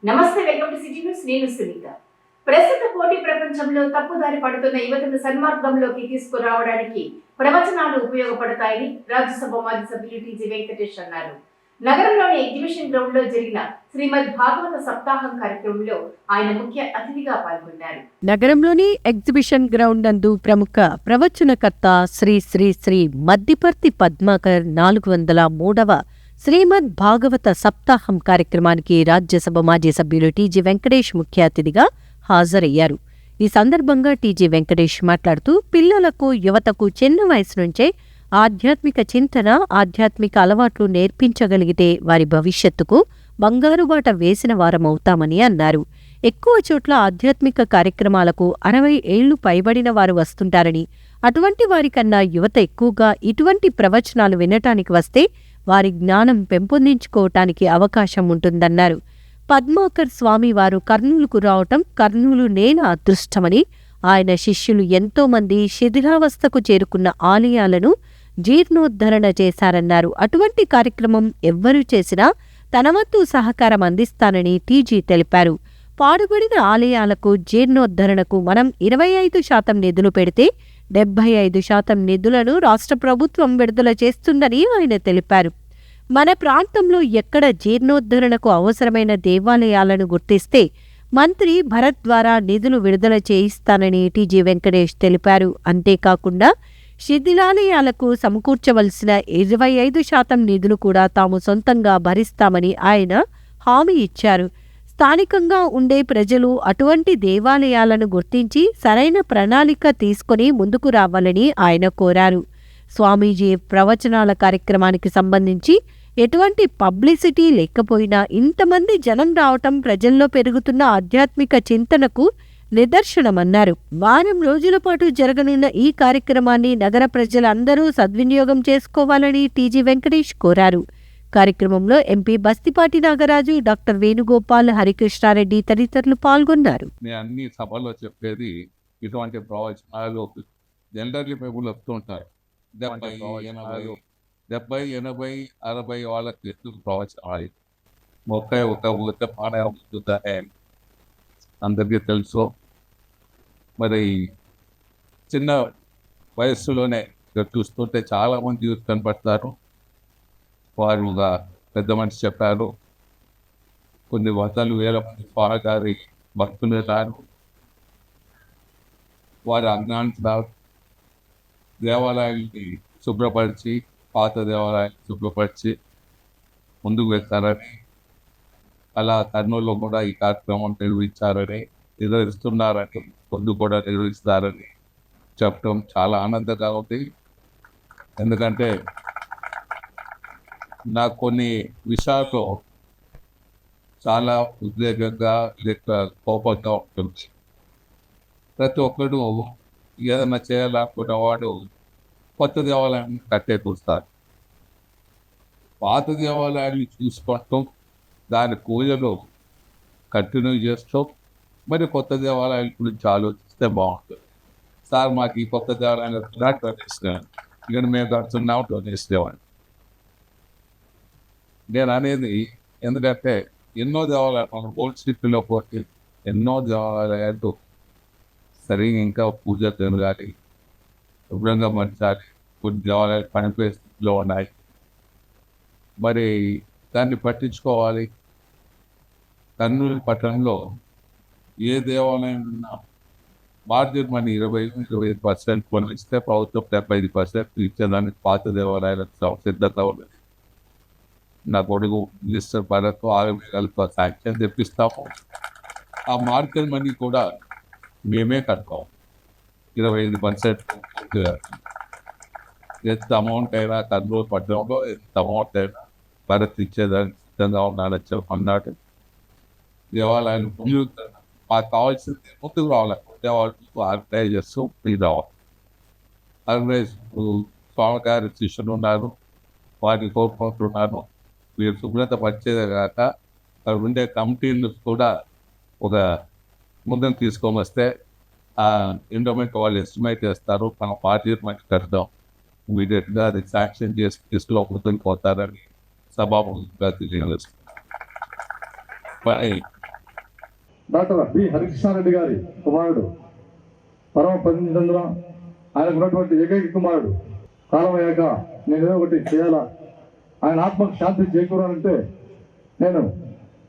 నమస్తే, welcome to city news. నేను సునీత. ప్రస్తుత పోటీ ప్రపంచంలో తప్పుదారి పడుతున్న యువతను సన్మార్గంలోకి తీసుకురావడానికి ప్రవచనాలు ఉపయోగపడతాయని రాజ్యసభ మాజీ సభ్యులు టీజీ వెంకటేష్ అన్నారు. నగరంలోని ఎగ్జిబిషన్ గ్రౌండ్ లో జరిగిన శ్రీమద్ భాగవత సప్తాహం కార్యక్రమంలో ఆయన ముఖ్య అతిథిగా పాల్గొన్నారు. నగరంలోని ఎగ్జిబిషన్ గ్రౌండ్ నందు ప్రముఖ ప్రవచనకర్త శ్రీ శ్రీ శ్రీ మద్దిపర్తి పద్మాకర్ 403వ శ్రీమద్ భాగవత సప్తాహం కార్యక్రమానికి రాజ్యసభ మాజీ సభ్యులు టీజీ వెంకటేష్ ముఖ్య అతిథిగా హాజరయ్యారు. ఈ సందర్భంగా టీజీ వెంకటేష్ మాట్లాడుతూ యువతకు చిన్న వయసు నుంచే ఆధ్యాత్మిక చింతన, ఆధ్యాత్మిక అలవాట్లు నేర్పించగలిగితే వారి భవిష్యత్తుకు బంగారుబాట వేసిన వారమవుతామని అన్నారు. ఎక్కువ చోట్ల ఆధ్యాత్మిక కార్యక్రమాలకు 60 ఏళ్లు పైబడిన వారు వస్తుంటారని, అటువంటి వారికన్నా యువత ఎక్కువగా ఇటువంటి ప్రవచనాలు వినటానికి వస్తే వారి జ్ఞానం పెంపొందించుకోవటానికి అవకాశం ఉంటుందన్నారు. పద్మాకర్ స్వామివారు కర్నూలుకు రావటం కర్నూలు నేల అదృష్టమని, ఆయన శిష్యులు ఎంతోమంది శిథిలావస్థకు చేరుకున్న ఆలయాలను జీర్ణోద్ధరణ చేశారన్నారు. అటువంటి కార్యక్రమం ఎవ్వరూ చేసినా తన వంతు సహకారం అందిస్తానని టీజీ తెలిపారు. పాడుబడిన ఆలయాలకు జీర్ణోద్ధరణకు మనం 25% నిధులు పెడితే 75% నిధులను రాష్ట్ర ప్రభుత్వం విడుదల చేస్తుందని ఆయన తెలిపారు. మన ప్రాంతంలో ఎక్కడ జీర్ణోద్ధరణకు అవసరమైన దేవాలయాలను గుర్తిస్తే మంత్రి భరత్ ద్వారా నిధులు విడుదల చేయిస్తానని టీజీ వెంకటేష్ తెలిపారు. అంతేకాకుండా శిథిలాలయాలకు సమకూర్చవలసిన 25% నిధులు కూడా తాము సొంతంగా భరిస్తామని ఆయన హామీ ఇచ్చారు. స్థానికంగా ఉండే ప్రజలు అటువంటి దేవాలయాలను గుర్తించి సరైన ప్రణాళిక తీసుకుని ముందుకు రావాలని ఆయన కోరారు. స్వామీజీ ప్రవచనాల కార్యక్రమానికి సంబంధించి ఎటువంటి పబ్లిసిటీ లేకపోయినా ఇంతమంది జనం రావటం ప్రజల్లో పెరుగుతున్న ఆధ్యాత్మిక చింతనకు నిదర్శనమన్నారు. వారం రోజుల పాటు జరగనున్న ఈ కార్యక్రమాన్ని నగర ప్రజలందరూ సద్వినియోగం చేసుకోవాలని టీజీ వెంకటేష్ కోరారు. కార్యక్రమంలో ఎంపీ బస్తిపాటి నాగరాజు, డాక్టర్ వేణుగోపాల్, హరికృష్ణారెడ్డి తదితరులు పాల్గొన్నారు. అన్ని సభలో చెప్పేది ఇటువంటి ప్రవచనాలు జనరల్లీ పీపుల్ వస్తుంటారు. 70, 80, 60 వాళ్ళకి ప్రవచనాలు 31 పాడే అందరికీ తెలుసు. మరి చిన్న వయస్సులోనే చూస్తుంటే చాలామంది యూత్ కనపడతారు. వారుగా పెద్ద మనిషి చెప్పారు, కొన్ని 100,000 మంది పాగారి భక్తులు రారు. వారి అజ్ఞానం దేవాలయాన్ని శుభ్రపరిచి, పాత దేవాలయాన్ని శుభ్రపరిచి ముందుకు వెళ్తారని, అలా కర్నూలులో కూడా ఈ కార్యక్రమం నిర్వహిస్తున్నారని, ముందు కూడా నిర్వహిస్తారని చెప్పడం చాలా ఆనందంగా ఉంది. ఎందుకంటే నాకు కొన్ని విషయాల్లో చాలా ఉద్వేగంగా లేక కోపంగా ఉంటుంది. ప్రతి ఒక్కడు ఏదైనా చేయాలనుకున్న వాడు కొత్త దేవాలయాన్ని కట్టే చూస్తారు. పాత దేవాలయాన్ని చూసుకుంటాం, దాని పూజలు కంటిన్యూ చేస్తాం, మరి కొత్త దేవాలయాల గురించి ఆలోచిస్తే బాగుంటుంది. సార్ మాకు ఈ కొత్త దేవాలయాలు డొనేషన్ ఇక్కడ మేము కడుతున్నాం డొనేషన్. నేను అనేది ఎందుకంటే ఎన్నో దేవాలయాలు మన ఓల్డ్ సిటీలో పోతే ఎన్నో దేవాలయాలు సరిగ్గా ఇంకా పూజ జరగాలి, శుభ్రంగా మంచాలి. కొన్ని దేవాలయాలు పనిపోయే స్థితిలో ఉన్నాయి. మరి దాన్ని పట్టించుకోవాలి. కర్నూలు పట్టణంలో ఏ దేవాలయం ఉన్నా బాధ్యత మన 20-25% కొన్ని ఇస్తే ప్రభుత్వం 75% ఇచ్చేదానికి పాత దేవాలయాలకు సిద్ధంగా ఉన్నది. నా కొడుకు మినిస్టర్ భరత్ 6,000 శాంక్షన్ తెప్పిస్తాము. ఆ మార్కెట్ మనీ కూడా మేమే కడతాం. 25% ఎంత అమౌంట్ అయినా కర్నూలు పట్టణంలో ఎంత అమౌంట్ అయినా భరత్ ఇచ్చేదానికి సిద్ధంగా ఉన్నాడని అన్నాడు. దేవాలయాలు మాకు కావాల్సింది ముందుకు రావాలి. దేవాలయాలు ఆర్గనైజ్ చేస్తూ మీరు రావాలి. ఆర్గనైజ్ స్వామిగారి శిష్యులు ఉన్నారు, వారిని కోరుకుంటున్నారు. మీరు శుభ్రత పరిచేదే కాక అక్కడ ఉండే కమిటీలు కూడా ఒక ముందుకు తీసుకొని వస్తే ఆ ఎండోమెంట్ వాళ్ళు ఎస్టిమేట్ చేస్తారు, మన పార్టీ మనకి కడతాం, ఇమీడియట్గా అది శాంక్షన్ చేసి తీసుకుని పోతారని సభాముఖంగా తెలియజేస్తారు. డాక్టర్ బి హరికృష్ణారెడ్డి గారి కుమారుడు పరమ పదించంద్ర, ఆయనకు ఉన్నటువంటి ఏకైక కుమారుడు కాలమయ్యాక నేను ఏదో ఒకటి చేయాలా, ఆయన ఆత్మకు శాంతి చేకూరాలంటే నేను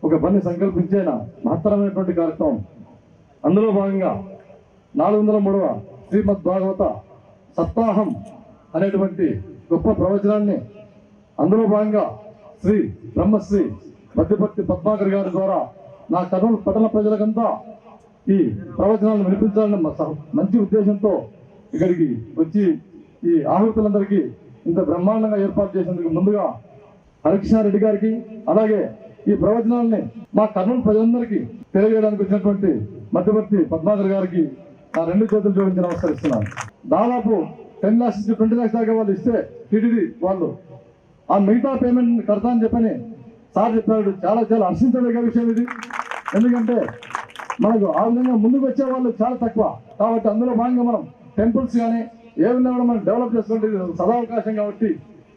ఒక పని సంకల్పించేన మహత్తరమైనటువంటి కార్యక్రమం. అందులో భాగంగా 403వ శ్రీమద్ భాగవత సప్తాహం అనేటువంటి గొప్ప ప్రవచనాన్ని అందులో భాగంగా శ్రీ బ్రహ్మశ్రీ మధ్యపర్తి పద్మాకర్ గారి ద్వారా నా కర్నూలు పట్టణ ప్రజలకంతా ఈ ప్రవచనాలను వినిపించాలని మంచి ఉద్దేశంతో ఇక్కడికి వచ్చి ఈ ఆహుతులందరికీ ఇంత బ్రహ్మాండంగా ఏర్పాటు చేసేందుకు ముందుగా హరికృష్ణారెడ్డి గారికి, అలాగే ఈ ప్రవచనాలని మా కర్నూలు ప్రజలందరికీ తెలియజేయడానికి వచ్చినటువంటి మధ్యవర్తి పద్మాకర్ గారికి నా 2 చేతులు జోడించి నమస్కరిస్తున్నాను. దాదాపు 10 lakhs నుంచి 20 lakhs దాకా వాళ్ళు ఇస్తే టీటీడీ వాళ్ళు ఆ మిగతా పేమెంట్ కడతా అని చెప్పని సార్ చెప్పాడు. చాలా చాలా హర్షించదగ్గ విషయం ఇది. ఎందుకంటే మనకు ఆ విధంగా ముందుకు వచ్చే వాళ్ళు చాలా తక్కువ. కాబట్టి అందులో భాగంగా మనం టెంపుల్స్ కానీ ఏ విధంగా కూడా మనం డెవలప్ చేసుకుంటే సదావకాశం కాబట్టి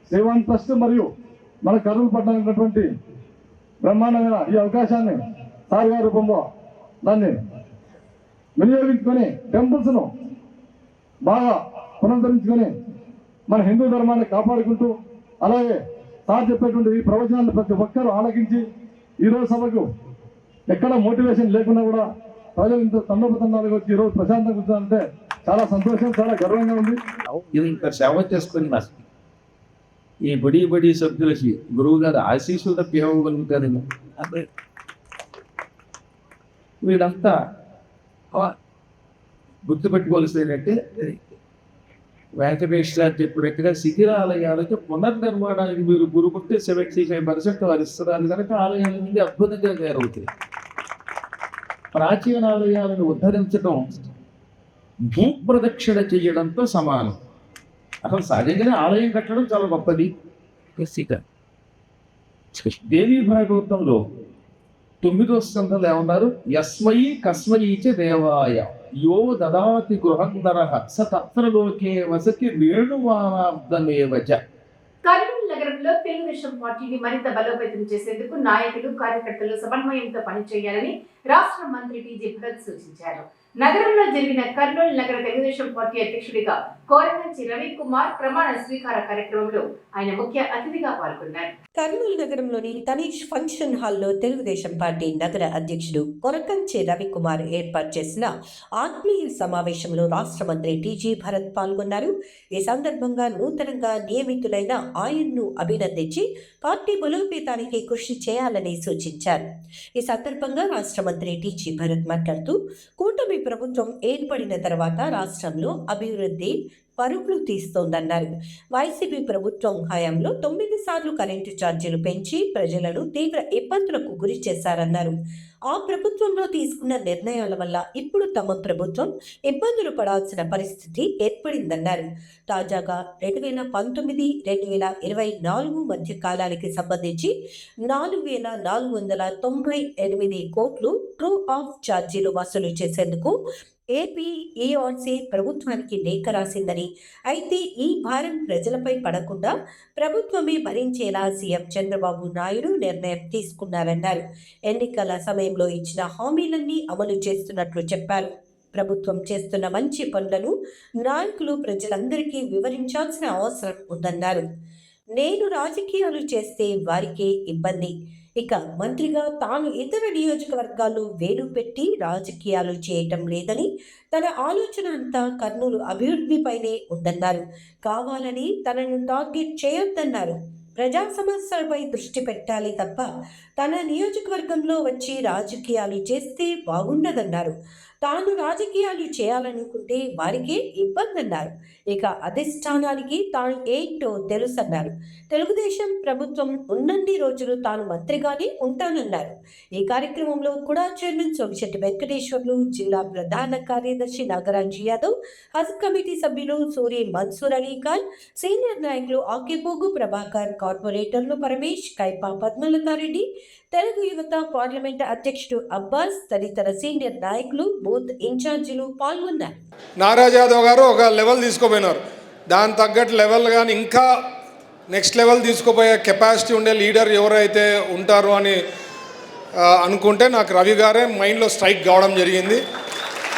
శ్రీవాణి ట్రస్ట్ మరియు మన కర్నూలు పట్టణానికి ఉన్నటువంటి బ్రహ్మాండమైన ఈ అవకాశాన్ని సార్ గారి రూపంలో దాన్ని వినియోగించుకొని టెంపుల్స్ను బాగా పునరుద్ధరించుకొని మన హిందూ ధర్మాన్ని కాపాడుకుంటూ, అలాగే సార్ చెప్పేటువంటి ఈ ప్రవచనాన్ని ప్రతి ఒక్కరూ ఆలకించి ఈరోజు సభకు ఎక్కడ మోటివేషన్ లేకుండా కూడా ప్రజలు ఇంత తండోపతండాలుగా వచ్చి ఈరోజు ప్రశాంతంగా కూర్చోాలంటే చాలా సంతోషం, చాలా గర్వంగా ఉంది. ఇంత సేవ చేసుకుని ఈ బడి సభ్యులకి గురువు గారు ఆశీస్సులు తప్ప ఇవ్వగలుగుతారేమో. అదే వీళ్ళంతా గుర్తుపెట్టుకోవాల్సిందంటే వెంకటేష్ గారు చెప్పినట్టుగా శిథిరాలయాలకి పునర్నిర్మాణానికి మీరు గురుకుంటే 75% వారు ఇస్తున్నారు కనుక ఆలయాలన్నీ అద్భుతంగా తయారవుతాయి. ప్రాచీన ఆలయాలను ఉద్ధరించడం భూప్రదక్షిణ చేయడంతో సమానం. అసలు సహజంగానే ఆలయం కట్టడం చాలా గొప్పది. దేవీ భాగవతంలో 9వ స్కంధంలో ఏమన్నారు? యస్మై కస్మయీచ దేవాయ యో దదాతి గృహంధరః స తత్రలోకే వసతి వేణువానాబ్దమేవచ. కర్నూలు నగరంలో తెలుగుదేశం పార్టీని మరింత బలోపేతం చేసేందుకు నాయకులు, కార్యకర్తలు సమన్వయంతో పనిచేయాలని రాష్ట్ర మంత్రి టీజీ భరత్ సూచించారు. నగరంలో జరిగిన కర్నూలు నగర తెలుగుదేశం పార్టీ అధ్యక్షుడిగా కోరకంచి రవికుమార్ ప్రమాణ స్వీకార కార్యక్రమంలో ఆయన ముఖ్య అతిథిగా పాల్గొన్నారు. కర్నూలు నగరంలోని తనీష్ ఫంక్షన్ హాల్లో తెలుగుదేశం పార్టీ నగర అధ్యక్షుడు కొరకంచి రవికుమార్ ఏర్పాటు చేసిన ఆత్మీయ సమావేశంలో రాష్ట్ర మంత్రి టీజీ భరత్ పాల్గొన్నారు. ఈ సందర్భంగా నూతనంగా నియమితులైన ఆయన్ను అభినందించి పార్టీ బలోపేతానికి కృషి చేయాలని సూచించారు. ఈ సందర్భంగా రాష్ట్ర మంత్రి టీజీ భరత్ మాట్లాడుతూ, కూటమి ప్రభుత్వం ఏర్పడిన తర్వాత రాష్ట్రంలో అభివృద్ధి పరుగులు తీస్తోందన్నారు. వైసీపీ ప్రభుత్వం హయాంలో 9 సార్లు కరెంటు ఛార్జీలు పెంచి ప్రజలను తీవ్ర ఇబ్బందులకు గురి చేశారన్నారు. ఆ ప్రభుత్వంలో తీసుకున్న నిర్ణయాల వల్ల ఇప్పుడు తమ ప్రభుత్వం ఇబ్బందులు పడాల్సిన పరిస్థితి ఏర్పడిందన్నారు. తాజాగా 2019-2024 మధ్య కాలానికి సంబంధించి 4,498 కోట్లు ట్రూ ఆఫ్ ఛార్జీలు వసూలు చేసేందుకు ఏపీఈఆర్సీ ప్రభుత్వానికి లేఖ రాసిందని, అయితే ఈ భారం ప్రజలపై పడకుండా ప్రభుత్వమే భరించేలా సీఎం చంద్రబాబు నాయుడు నిర్ణయం తీసుకున్నారన్నారు. ఎన్నికల సమయంలో ఇచ్చిన హామీలన్నీ అమలు చేస్తున్నట్లు చెప్పారు. ప్రభుత్వం చేస్తున్న మంచి పనులను నాయకులు ప్రజలందరికీ వివరించాల్సిన అవసరం ఉందన్నారు. నేను రాజకీయాలు చేస్తే వారికే ఇబ్బంది. ఇక మంత్రిగా తాను ఇతర నియోజకవర్గాల్లో వేలు పెట్టి రాజకీయాలు చేయటం లేదని, తన ఆలోచన అంతా కర్నూలు అభివృద్ధిపైనే ఉందన్నారు. కావాలని తనను టార్గెట్ చేయొద్దన్నారు. ప్రజా సమస్యలపై దృష్టి పెట్టాలి తప్ప తన నియోజకవర్గంలో వచ్చి రాజకీయాలు చేస్తే బాగుండదన్నారు. తాను రాజకీయాలు చేయాలనుకుంటే వారికే ఇబ్బంది అన్నారు. ఇక అధిష్టానానికి తాను ఏంటో తెలుసన్నారు. తెలుగుదేశం ప్రభుత్వం ఉన్నన్ని రోజులు తాను మంత్రిగానే ఉంటానన్నారు. ఈ కార్యక్రమంలో కూడా చైర్మన్ సోమిశెట్టి వెంకటేశ్వర్లు, జిల్లా ప్రధాన కార్యదర్శి నాగరాజ్ యాదవ్, హజ్ కమిటీ సభ్యులు సూరి మన్సూర్ అలీ ఖాన్, సీనియర్ నాయకులు ఆకేపోగు ప్రభాకర్, కార్పొరేటర్లు పరమేష్, కైపా పద్మలతారెడ్డి, తెలుగు యువత పార్లమెంట్ అధ్యక్షుడు అబ్బాస్ తదితర సీనియర్ నాయకులు, బూత్ ఇన్ఛార్జీలు పాల్గొన్నారు. నాగరాజ్ యాదవ్ గారు ఒక లెవెల్ తీసుకోపోయినారు. దాని తగ్గట్టు లెవెల్ కానీ ఇంకా నెక్స్ట్ లెవెల్ తీసుకుపోయే కెపాసిటీ ఉండే లీడర్ ఎవరైతే ఉంటారో అని అనుకుంటే నాకు రవి గారే మైండ్లో స్ట్రైక్ కావడం జరిగింది.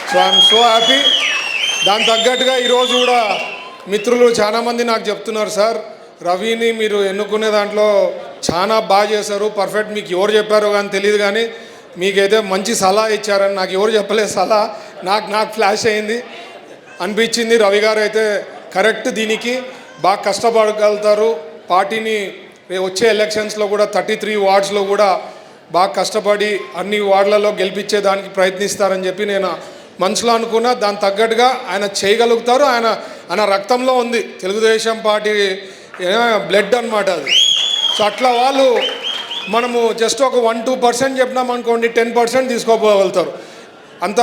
So I'm so happy. దాని తగ్గట్టుగా ఈరోజు కూడా మిత్రులు చాలామంది నాకు చెప్తున్నారు, సార్ రవిని మీరు ఎన్నుకునే దాంట్లో చాలా బాగా చేశారు, పర్ఫెక్ట్, మీకు ఎవరు చెప్పారో కానీ తెలియదు కానీ మీకైతే మంచి సలహా ఇచ్చారని. నాకు ఎవరు చెప్పలేదు సలహా, నాకు ఫ్లాష్ అయింది, అనిపించింది రవి గారు అయితే కరెక్ట్, దీనికి బాగా కష్టపడగలుగుతారు. పార్టీని వచ్చే ఎలక్షన్స్లో కూడా 33 వార్డ్స్లో కూడా బాగా కష్టపడి అన్ని వార్డులలో గెలిపించేదానికి ప్రయత్నిస్తారని చెప్పి నేను మనసులో అనుకున్నా. దాని తగ్గట్టుగా ఆయన చేయగలుగుతారు. ఆయన రక్తంలో ఉంది, తెలుగుదేశం పార్టీ బ్లడ్ అన్నమాట అది. సో అట్లా వాళ్ళు మనము జస్ట్ ఒక 1-2% చెప్పినాం అనుకోండి, 10% తీసుకోపోగలుగుతారు. అంత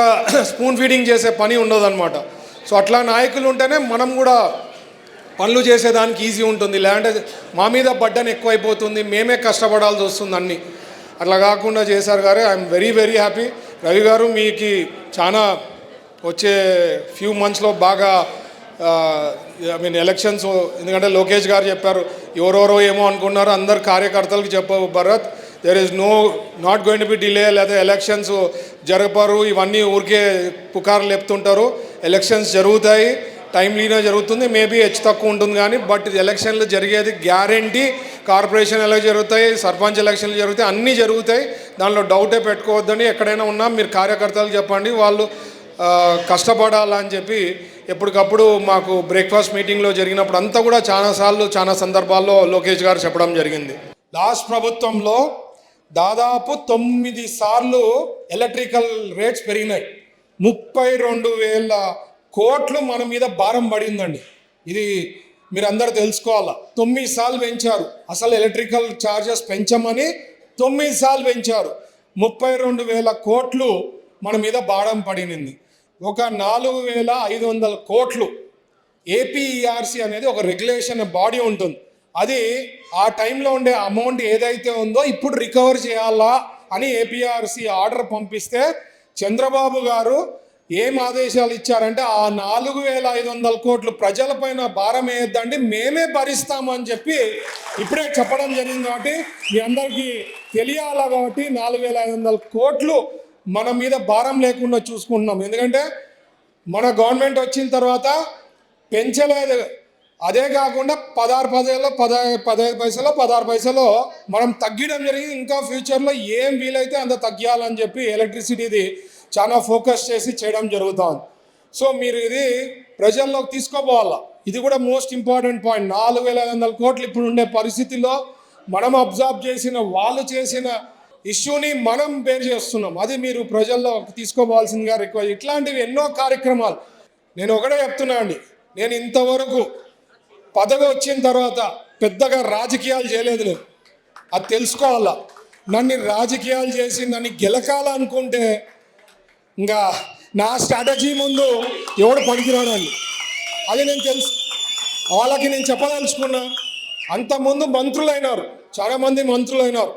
స్పూన్ ఫీడింగ్ చేసే పని ఉండదన్నమాట. సో అట్లా నాయకులు ఉంటేనే మనం కూడా పనులు చేసేదానికి ఈజీ ఉంటుంది. లేదంటే మా మీద బడ్డన్ ఎక్కువైపోతుంది, మేమే కష్టపడాల్సి వస్తుంది అన్నీ. అట్లా కాకుండా చేశారు గారు. I'm very very happy. Ravi గారు మీకు చాలా వచ్చే ఫ్యూ మంత్స్లో బాగా ఎలక్షన్స్, ఎందుకంటే లోకేష్ గారు చెప్పారు ఎవరెవరో ఏమో అనుకున్నారు, అందరు కార్యకర్తలకు చెప్పవు Bharat, there is not going to be delay, లేదా ఎలక్షన్స్ జరపరు, ఇవన్నీ ఊరికే పుకార్లు చెప్తుంటారు. ఎలక్షన్స్ జరుగుతాయి, టైమ్లీనే జరుగుతుంది, మేబీ హెచ్చు తక్కువ ఉంటుంది కానీ బట్ ఎలక్షన్లు జరిగేది గ్యారంటీ. కార్పొరేషన్ ఎలా జరుగుతాయి, సర్పంచ్ ఎలక్షన్లు జరుగుతాయి, అన్నీ జరుగుతాయి, దానిలో డౌటే పెట్టుకోవద్దని. ఎక్కడైనా ఉన్నా మీరు కార్యకర్తలు చెప్పండి, వాళ్ళు కష్టపడాలని చెప్పి ఎప్పటికప్పుడు మాకు బ్రేక్ఫాస్ట్ మీటింగ్లో జరిగినప్పుడు అంతా కూడా చాలాసార్లు చాలా సందర్భాల్లో లోకేష్ గారు చెప్పడం జరిగింది. లాస్ట్ ప్రభుత్వంలో దాదాపు 9 సార్లు ఎలక్ట్రికల్ రేట్స్ పెరిగినాయి. 32,000 కోట్లు మన మీద భారం పడిందండి. ఇది మీరు అందరూ తెలుసుకోవాలా. 9 సార్లు పెంచారు. అసలు ఎలక్ట్రికల్ ఛార్జెస్ పెంచమని 9 సార్లు పెంచారు. 32,000 కోట్లు మన మీద భారం పడింది. ఒక 4,500 కోట్లు ఏపీఈఆర్సీ అనేది ఒక రెగ్యులేషన్ బాడీ ఉంటుంది. అది ఆ టైంలో ఉండే అమౌంట్ ఏదైతే ఉందో ఇప్పుడు రికవర్ చేయాలా అని ఏపీఆర్సీ ఆర్డర్ పంపిస్తే చంద్రబాబు గారు ఏం ఆదేశాలు ఇచ్చారంటే ఆ 4,500 కోట్లు ప్రజలపైన భారం వేయద్దండి, మేమే భరిస్తామని చెప్పి ఇప్పుడే చెప్పడం జరిగింది. కాబట్టి మీ అందరికీ తెలియాలా, కాబట్టి 4,500 కోట్లు మన మీద భారం లేకుండా చూసుకుంటున్నాం. ఎందుకంటే మన గవర్నమెంట్ వచ్చిన తర్వాత పెంచలేదు. అదే కాకుండా 15 పైసలో మనం తగ్గడం జరిగింది. ఇంకా ఫ్యూచర్లో ఏం వీలైతే అంత తగ్గాలని చెప్పి ఎలక్ట్రిసిటీది చాలా ఫోకస్ చేసి చేయడం జరుగుతుంది. సో మీరు ఇది ప్రజల్లోకి తీసుకోపోవాలా. ఇది కూడా మోస్ట్ ఇంపార్టెంట్ పాయింట్. 4,500 కోట్లు ఇప్పుడు ఉండే పరిస్థితిలో మనం అబ్జర్వ్ చేసిన వాళ్ళు చేసిన ఇష్యూని మనం బేర్ చేస్తున్నాం. అది మీరు ప్రజల్లో తీసుకోవాల్సిందిగా రిక్వెస్ట్. ఇట్లాంటివి ఎన్నో కార్యక్రమాలు. నేను ఒకటే చెప్తున్నా అండి, నేను ఇంతవరకు పదవి వచ్చిన తర్వాత పెద్దగా రాజకీయాలు చేయలేదు. నేను అది తెలుసుకోవాలా. నన్ను రాజకీయాలు చేసి నన్ను గెలకాలనుకుంటే ఇంకా నా స్ట్రాటజీ ముందు ఎవడు పనికిరాడండి. అది నేను తెలుసు. వాళ్ళకి నేను చెప్పదలుచుకున్నా. అంతకుముందు మంత్రులు అయినారు, చాలామంది మంత్రులు అయినారు.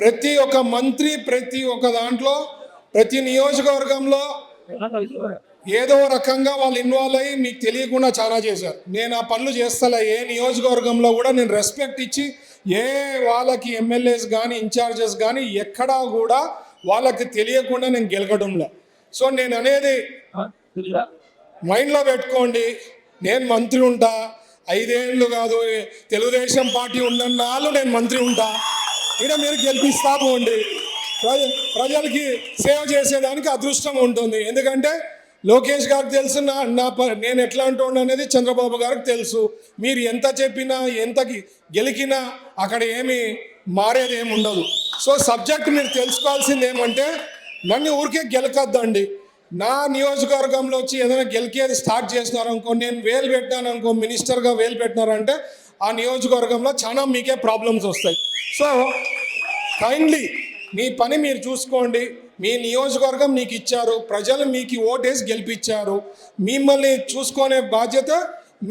ప్రతి ఒక్క మంత్రి ప్రతి ఒక్క దాంట్లో ప్రతి నియోజకవర్గంలో ఏదో రకంగా వాళ్ళు ఇన్వాల్వ్ అయ్యి మీకు తెలియకుండా చాలా చేశారు. నేను ఆ పనులు చేస్తలే. ఏ నియోజకవర్గంలో కూడా నేను రెస్పెక్ట్ ఇచ్చి ఏ వాళ్ళకి ఎమ్మెల్యేస్ కానీ ఇన్ఛార్జెస్ కానీ ఎక్కడా కూడా వాళ్ళకి తెలియకుండా నేను గెలకడంలే. సో నేను అనేది మైండ్లో పెట్టుకోండి. నేను మంత్రి ఉంటా, 5 ఏళ్ళు కాదు, తెలుగుదేశం పార్టీ ఉన్నన్నాళ్ళు నేను మంత్రి ఉంటా. ఇక్కడ మీరు గెలిపిస్తా పోండి. ప్రజలకి సేవ చేసేదానికి అదృష్టం ఉంటుంది. ఎందుకంటే లోకేష్ గారికి తెలుసు నేను ఎట్లా అంటుండ అనేది చంద్రబాబు గారికి తెలుసు. మీరు ఎంత చెప్పినా ఎంత గెలికినా అక్కడ ఏమి మారేది ఏమి ఉండదు. సో సబ్జెక్ట్ మీరు తెలుసుకోవాల్సింది ఏమంటే నన్ను ఊరికే గెలకద్దండి. నా నియోజకవర్గంలో వచ్చి ఏదైనా గెలికేది స్టార్ట్ చేసినారనుకో, నేను వేలు పెట్టినాను అనుకో, మినిస్టర్గా వేలు పెట్టినారంటే ఆ నియోజకవర్గంలో చాలా మీకే ప్రాబ్లమ్స్ వస్తాయి. సో కైండ్లీ మీ పని మీరు చూసుకోండి. మీ నియోజకవర్గం మీకు ఇచ్చారు, ప్రజలు మీకు ఓటేసి గెలిపించారు. మిమ్మల్ని చూసుకునే బాధ్యత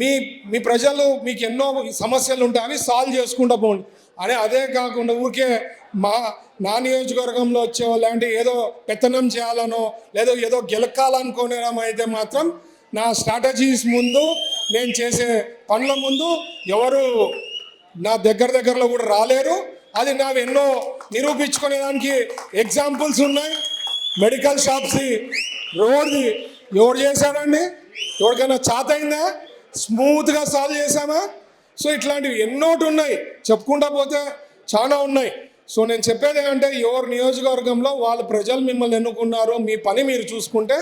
మీ ప్రజలు. మీకు ఎన్నో సమస్యలు ఉంటాయి, అవి సాల్వ్ చేసుకుంటూ పోండి అని. అదే కాకుండా ఊరికే నా నియోజకవర్గంలో వచ్చేవాళ్ళు అంటే ఏదో పెత్తనం చేయాలనో లేదో ఏదో గెలకాలనుకోవడం అయితే మాత్రం నా స్ట్రాటజీస్ ముందు, నేను చేసే పనుల ముందు ఎవరు నా దగ్గరలో కూడా రాలేరు. అది నావి ఎన్నో నిరూపించుకునే దానికి ఎగ్జాంపుల్స్ ఉన్నాయి. మెడికల్ షాప్స్ది, రోడ్ది ఎవరు చేశాడండి? ఎవరికైనా చేత అయిందా? స్మూత్గా సాల్వ్ చేశామా? సో ఇట్లాంటివి ఎన్నోటి ఉన్నాయి, చెప్పుకుంటా పోతే చాలా ఉన్నాయి. సో నేను చెప్పేది ఏంటంటే ఎవరు నియోజకవర్గంలో వాళ్ళ ప్రజలు మిమ్మల్ని ఎన్నుకున్నారు, మీ పని మీరు చూసుకుంటే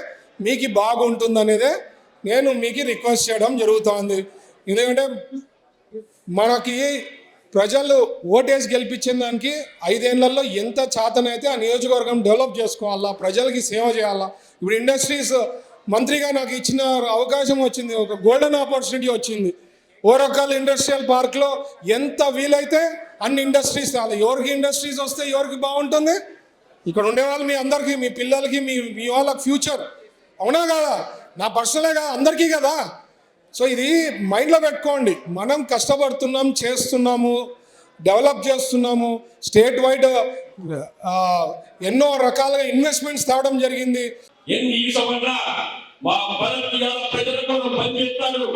మీకు బాగుంటుంది అనేదే నేను మీకు రిక్వెస్ట్ చేయడం జరుగుతుంది. ఎందుకంటే మనకి ప్రజలు ఓటేసి గెలిపించిన దానికి 5 ఏళ్లలో ఎంత చేతనైతే ఆ నియోజకవర్గం డెవలప్ చేసుకోవాలా, ప్రజలకి సేవ చేయాలా. ఇప్పుడు ఇండస్ట్రీస్ మంత్రిగా నాకు ఇచ్చిన అవకాశం వచ్చింది, ఒక గోల్డెన్ ఆపర్చునిటీ వచ్చింది. ఓరకల్ ఇండస్ట్రియల్ పార్క్లో ఎంత వీలైతే అన్ని ఇండస్ట్రీస్ రావాలి. ఎవరికి ఇండస్ట్రీస్ వస్తే ఎవరికి బాగుంటుంది? ఇక్కడ ఉండేవాళ్ళు మీ అందరికీ, మీ పిల్లలకి, మీ వాళ్ళకి ఫ్యూచర్. అవునా కదా? నా పర్సనలే కదా, అందరికీ కదా. సో ఇది మైండ్లో పెట్టుకోండి. మనం కష్టపడుతున్నాం, చేస్తున్నాము, డెవలప్ చేస్తున్నాము. స్టేట్ వైడ్ ఎన్నో రకాలుగా ఇన్వెస్ట్మెంట్స్ తేవడం జరిగింది. ఎన్ని ఈ సంవత్సరం మా భరత్ గారు ప్రజల కోసం పనిచేస్తారు,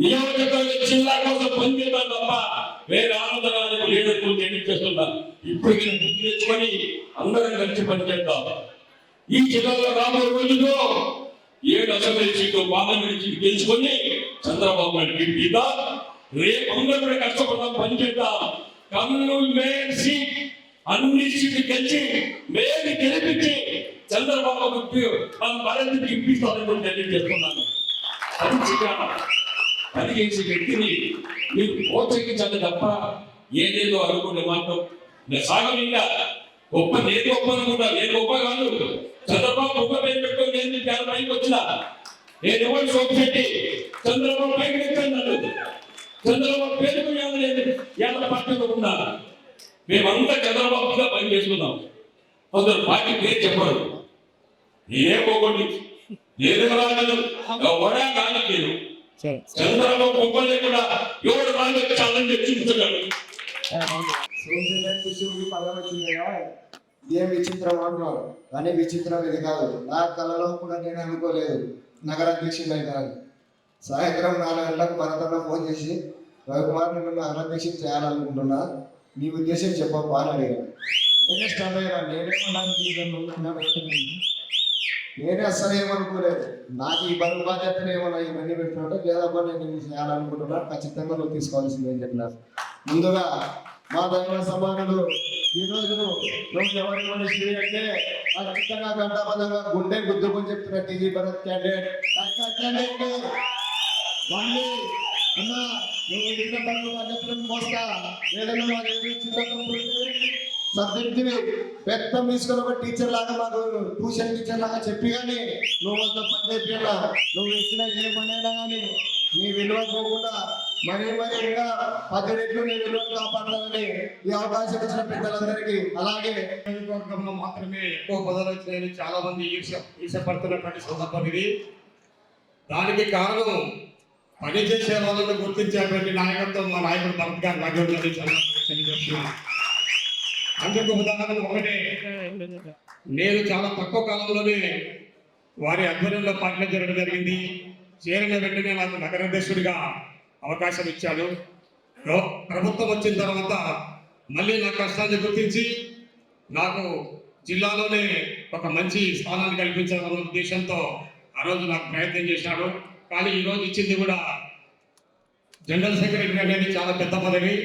నియోజకవర్గ జిల్లా కోసం పనిచేస్తారు తప్ప వేరే ఆనందరాలకు లేదనుకుని తెలియజేస్తున్నారు. ఇప్పుడు గుర్తు తెచ్చుకొని అందరం కలిసి పనిచేద్దాం. ఈ జిల్లాలో రాబోయే రోజుల్లో 7 అసెంబ్లీ సీట్లు, పార్లమెంట్ సీట్లు గెలుచుకొని చంద్రబాబు నాయుడు గెలిపిద్దాం. రేపు అందరూ కూడా కష్టపడదాం, పనిచేద్దాం. కర్నూలు మేయర్ సీట్ అన్ని సీట్లు గెలిచి మేయర్ గెలిపించి చంద్రబాబు మన భారత్ ఇప్పిస్తామని తెలియజేస్తున్నాను. పని చేసే వ్యక్తిని మీరు ప్రోత్సహించాలి తప్ప ఏదేదో అనుకునే మాత్రం సాగంగా గొప్ప నేను గొప్ప అనుకుంటా. నేను గొప్ప కాదు, చంద్రబాబు గొప్ప పేరు పెట్టుకొని నేను చాలా పైకి వచ్చిన. నేను ఎవరు సోపిపెట్టి చంద్రబాబు పైకి తెచ్చాను. చంద్రబాబు పేరు యాభై పార్టీలో ఉన్నా. మేమంతా చంద్రబాబుగా పని చేసుకున్నాం. కొందరు పార్టీ పేరు చెప్పరు. నేనే పోగొండి, నేను రాగలను, ఎవడా కానీ నేను చంద్రబాబు గొప్పలే కూడా ఎవరు రాగలు ఛాలెంజ్ చూపించగలరు. పదవి వచ్చింది కదా, ఏం విచిత్రం అంటున్నారు. కానీ విచిత్రం ఇది కాదు. నా కళలో కూడా నేను అనుకోలేదు నగరాధ్యక్షుడు అయినాను. సాయంత్రం 4 గంటలకు భరతంలో ఫోన్ చేసి, రవికుమార్ నేను నగరాధ్యక్షుడు చేయాలనుకుంటున్నా, నీ ఉద్దేశం చెప్పప్పా అని అడిగాను. నేనే స్టార్ట్ అయ్యాను. నేనే అస్సలు ఏమనుకోలేదు. నాకు ఈ బరువు బాధ్యతలు ఏమన్నా ఇవన్నీ పెట్టినట్టు, లేదబ్బా నేను ఇది చేయాలనుకుంటున్నా, ఖచ్చితంగా నువ్వు తీసుకోవాల్సింది అని చెప్పినారు. ముందుగా మా దైవ సమానులు ఈరోజు ఎవరి మనిషి అంటే ఖచ్చితంగా గంటాబద్ధంగా గుండె గుద్దుకొని చెప్తున్న టీజీ భరత్ క్యాండిడేట్ సబ్జెక్ట్ని పెద్ద తీసుకొని ఒక టీచర్ లాగా మాకు ట్యూషన్ టీచర్ లాగా చెప్పి కానీ నువ్వు మొత్తం పనిచేయాలా, నువ్వు ఇచ్చిన ఏ పని అయినా కానీ నీ విలువ పోకుండా మరీ ఇంకా 10 రెట్లు నీ విలువ కాపాడాలని ఈ అవకాశం ఇచ్చిన పెద్దలందరికీ, అలాగే నియోజకవర్గంలో మాత్రమే ఎక్కువ పదవులు వచ్చినాయని చాలా మంది ఈర్షపడుతున్నటువంటి సందర్భం ఇది. దానికి కారణం పనిచేసే వాళ్ళను గుర్తించేటువంటి నాయకత్వం మా నాయకుడు భరత్ గారు రాజ్యం. అందుకు ఉదాహరణ ఒకటే, నేను చాలా తక్కువ కాలంలోనే వారి ఆధ్వర్యంలో పార్టీలో జరగడం జరిగింది. చేరిన వెంటనే నాకు నగరాధ్యక్షుడిగా అవకాశం ఇచ్చాడు. ప్రభుత్వం వచ్చిన తర్వాత మళ్ళీ నా కష్టాన్ని గుర్తించి నాకు జిల్లాలోనే ఒక మంచి స్థానాన్ని కల్పించాలన్న ఉద్దేశంతో ఆ రోజు నాకు ప్రయత్నం చేశాడు. కానీ ఈరోజు ఇచ్చింది కూడా జనరల్ సెక్రటరీ అనేది చాలా పెద్ద పదవి.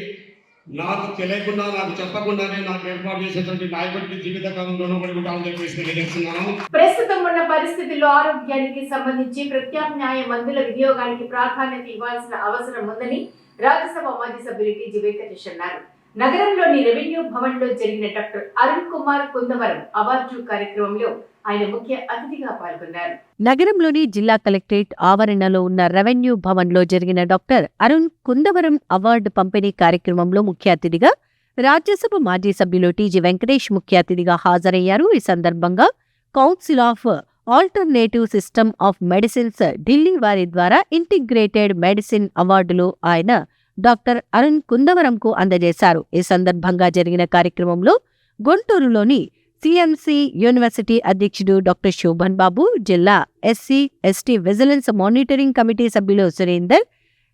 నాకు తెలియకుండా, నాకు చెప్పకుండానే నాకు ఏర్పాటు చేసేటువంటి నాయకుడికి జీవితకాలంలో రుణపడి ఉంటామని చెప్పేసి తెలియజేస్తున్నాను. ప్రస్తుతం ఉన్న పరిస్థితుల్లో ఆరోగ్యానికి సంబంధించి ప్రత్యామ్నాయ మందుల వినియోగానికి ప్రాధాన్యత ఇవ్వాల్సిన అవసరం ఉందని రాజ్యసభ మాజీ సభ్యులు టీజీ వెంకటేష్ అన్నారు. నగరంలోని రెవెన్యూ భవన్ లో జరిగిన డాక్టర్ అరుణ్ కుమార్ కుందవరం అవార్డు కార్యక్రమంలో ఆయన ముఖ్య అతిథిగా పాల్గొన్నారు. నగరంలోని జిల్లా కలెక్టరేట్ ఆవరణలో ఉన్న రెవెన్యూ భవన్ లో జరిగిన డాక్టర్ అరుణ్ కుందవరం అవార్డు పంపిణీ కార్యక్రమంలో ముఖ్య అతిథిగా రాజ్యసభ మాజీ సభ్యులు టీజీ వెంకటేష్ ముఖ్య అతిథిగా హాజరయ్యారు. ఈ సందర్భంగా council of alternative system of medicines Delhi వారి ద్వారా ఇంటిగ్రేటెడ్ మెడిసిన్ అవార్డులు ఆయన డాక్టర్ అరుణ్ కుందవరంకు అందజేశారు. ఈ సందర్భంగా జరిగిన కార్యక్రమంలో గుంటూరులోని సిఎంసి యూనివర్సిటీ అధ్యక్షుడు డాక్టర్ శోభన్ బాబు, జిల్లా SC ST vigilance monitoring committee సభ్యులు సురేందర్,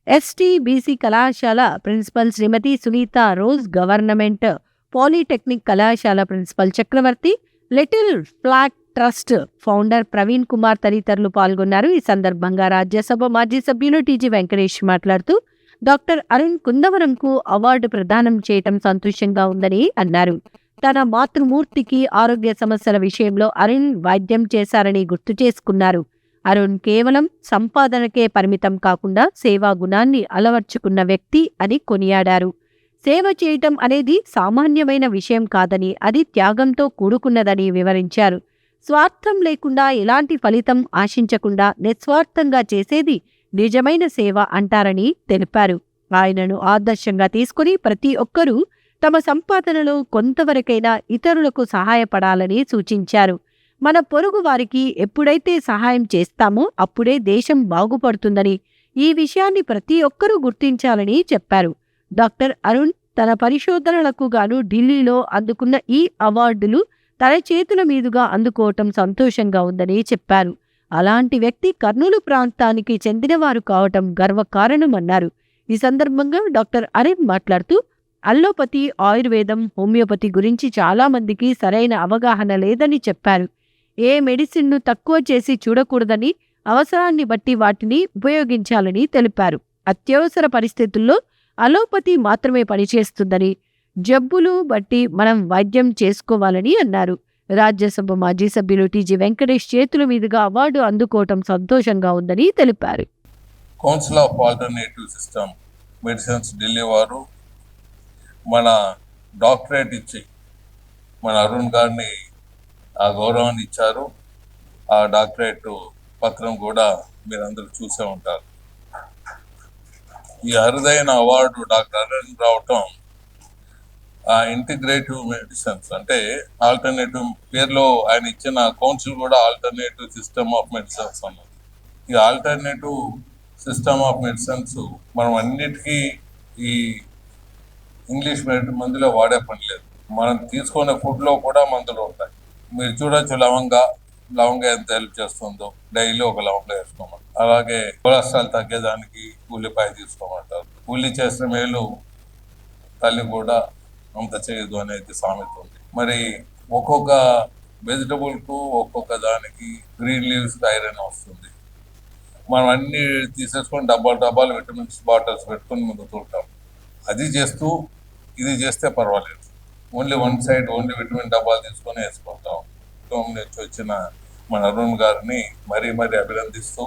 ఎస్టీ బీసీ కళాశాల principal Shrimati Sunitha Rose, government polytechnic కళాశాల principal Chakravarthi, Little Flag Trust founder Praveen Kumar తదితరులు పాల్గొన్నారు. ఈ సందర్భంగా రాజ్యసభ మాజీ సభ్యులు టీజీ వెంకటేష్ మాట్లాడుతూ డాక్టర్ అరుణ్ కుందవరంకు అవార్డు ప్రదానం చేయటం సంతోషంగా ఉందని అన్నారు. తన మాతృమూర్తికి ఆరోగ్య సమస్యల విషయంలో అరుణ్ వైద్యం చేశారని గుర్తు చేసుకున్నారు. అరుణ్ కేవలం సంపాదనకే పరిమితం కాకుండా సేవా గుణాన్ని అలవర్చుకున్న వ్యక్తి అని కొనియాడారు. సేవ చేయటం అనేది సామాన్యమైన విషయం కాదని, అది త్యాగంతో కూడుకున్నదని వివరించారు. స్వార్థం లేకుండా ఎలాంటి ఫలితం ఆశించకుండా నిస్వార్థంగా చేసేది నిజమైన సేవ అంటారని తెలిపారు. ఆయనను ఆదర్శంగా తీసుకుని ప్రతి ఒక్కరూ తమ సంపాదనలో కొంతవరకైనా ఇతరులకు సహాయపడాలని సూచించారు. మన పొరుగు వారికి ఎప్పుడైతే సహాయం చేస్తామో అప్పుడే దేశం బాగుపడుతుందని, ఈ విషయాన్ని ప్రతి ఒక్కరూ గుర్తించాలని చెప్పారు. డాక్టర్ అరుణ్ తన పరిశోధనలకు గాను ఢిల్లీలో అందుకున్న ఈ అవార్డులు తన చేతుల మీదుగా అందుకోవటం సంతోషంగా ఉందని చెప్పారు. అలాంటి వ్యక్తి కర్నూలు ప్రాంతానికి చెందినవారు కావటం గర్వకారణమన్నారు. ఈ సందర్భంగా డాక్టర్ అరుణ్ మాట్లాడుతూ అల్లోపతి, ఆయుర్వేదం, హోమియోపతి గురించి చాలా మందికి సరైన అవగాహన లేదని చెప్పారు. ఏ మెడిసిన్ను తక్కువ చేసి చూడకూడదని, అవసరాన్ని బట్టి వాటిని ఉపయోగించాలని తెలిపారు. అత్యవసర పరిస్థితుల్లో అలోపతి మాత్రమే పనిచేస్తుందని, జబ్బులు బట్టి మనం వైద్యం చేసుకోవాలని అన్నారు. రాజ్యసభ మాజీ సభ్యులు టీజీ వెంకటేష్ చేతుల మీదుగా అవార్డు అందుకోవటం సంతోషంగా ఉందని తెలిపారు. Council of alternative system medicines Delhi వారు మన డాక్టరేట్ ఇచ్చి మన అరుణ్ గారిని ఆ గౌరవాన్ని ఇచ్చారు. ఆ డాక్టరేట్ పత్రం కూడా మీరందరూ చూసే ఉంటారు. ఈ అరుదైన అవార్డు డాక్టర్ అరుణ్ రావటం ఇంటిగ్రేటివ్ మెడిసిన్స్ అంటే ఆల్టర్నేటివ్ పేరులో ఆయన ఇచ్చిన కౌన్సిల్ కూడా ఆల్టర్నేటివ్ సిస్టమ్ ఆఫ్ మెడిసిన్స్ అన్నది. ఈ ఆల్టర్నేటివ్ సిస్టమ్ ఆఫ్ మెడిసిన్స్ మనం అన్నిటికీ ఈ ఇంగ్లీష్ మందులో వాడే పని లేదు. మనం తీసుకునే ఫుడ్లో కూడా మందులు ఉంటాయి. మీరు చూడొచ్చు లవంగా ఎంత హెల్ప్ చేస్తుందో, డైలీ ఒక లవంగా వేసుకోమంటారు. అలాగే కొలెస్ట్రాల్ తగ్గేదానికి ఉల్లిపాయ తీసుకోమంటారు. ఉల్లి చేసిన మేలు తల్లి కూడా అంత చేయదు అనేది సామెత ఉంది. మరి ఒక్కొక్క వెజిటబుల్కు ఒక్కొక్క దానికి గ్రీన్ లీవ్స్ ఐరన్ వస్తుంది. మనం అన్ని తీసేసుకొని డబ్బాలు విటమిన్స్ బాటిల్స్ పెట్టుకొని ముందుతుంటాం. అది చేస్తూ ఇది చేస్తే పర్వాలేదు. Only one side only vitamin డబ్బాలు తీసుకొని వేసుకుంటాం. నుంచి వచ్చిన మన అరుణ్ గారిని మరీ అభినందిస్తూ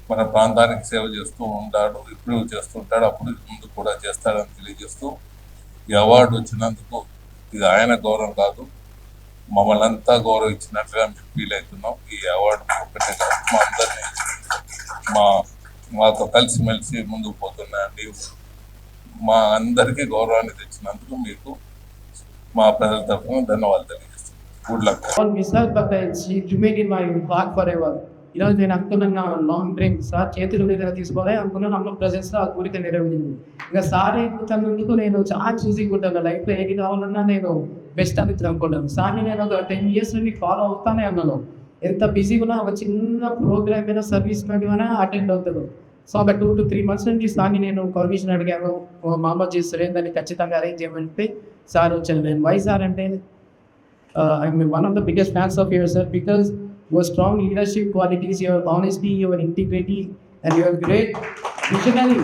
మన ప్రాంతానికి సేవ చేస్తూ ఉంటాడు, ఇప్పుడు చేస్తుంటాడు, అప్పుడు ముందు కూడా చేస్తాడని తెలియజేస్తూ ఈ అవార్డు వచ్చినందుకు ఇది ఆయన గౌరవం కాదు, మమ్మల్ని అంతా గౌరవించినట్లుగా మేము ఫీల్ అవుతున్నాం. ఈ అవార్డు ఒకటే కాదు, మా అందరినీ మాతో కలిసిమెలిసి ముందుకు పోతున్నాయండి. మా అందరికీ గౌరవాన్ని తెచ్చినందుకు మీకు మా ప్రజల తరఫున ధన్యవాదాలు తెలియజేస్తున్నాం. Good luck. ఈరోజు నేను అనుకున్న లాంగ్ డ్రీమ్ సార్ చేతుల మీద తీసుకోవాలి అనుకున్నాను. అమ్మ ప్రెజెన్స్లో ఆ కోరిక నెరవేరింది. ఇంకా సార్ ఎక్కుతున్నందుకు నేను చాలా చూసింగ్ ఉంటాను. లైఫ్లో ఏది కావాలన్నా నేను బెస్ట్ అని అనుకుంటాను. సార్ని నేను ఒక 10 years నుండి ఫాలో అవుతానే అన్నాను. ఎంత బిజీగా ఉన్నా ఒక చిన్న ప్రోగ్రామ్ అయినా సర్వీస్ అయినా అటెండ్ అవుతాను. సో ఒక 2 to 3 months నుంచి సార్ని నేను పర్మిషన్ అడిగాను. మామూలు చేస్తారు దాన్ని ఖచ్చితంగా అరేంజ్ చేయమంటే సార్ వచ్చాను. నేను వై సార్ అంటే I'm one of the biggest fans of yours, sir, because your strong leadership qualities, your honesty, your integrity, and your great visionary.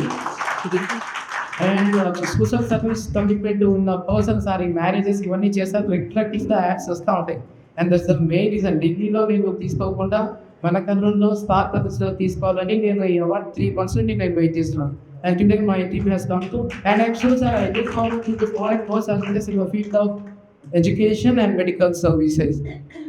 And social service commitment ఉన్న పర్సన్స్ ఆర్ ఈ marriages ఇవన్నీ చేస్తారు. రిఫ్లెక్టివ్గా ads వస్తూ ఉంటాయి. And that's the main reason. ఢిల్లీలో నేను తీసుకోకుండా మన కర్నూలులో స్టార్ ప్రదర్శనలో తీసుకోవాలని నేను ఈ అవార్డ్ 3 months నుండి నేను వెయిట్ చేస్తున్నాను. And today my team has come to, and I'm sure sir I look forward to the following course as well as in the field of education and medical services.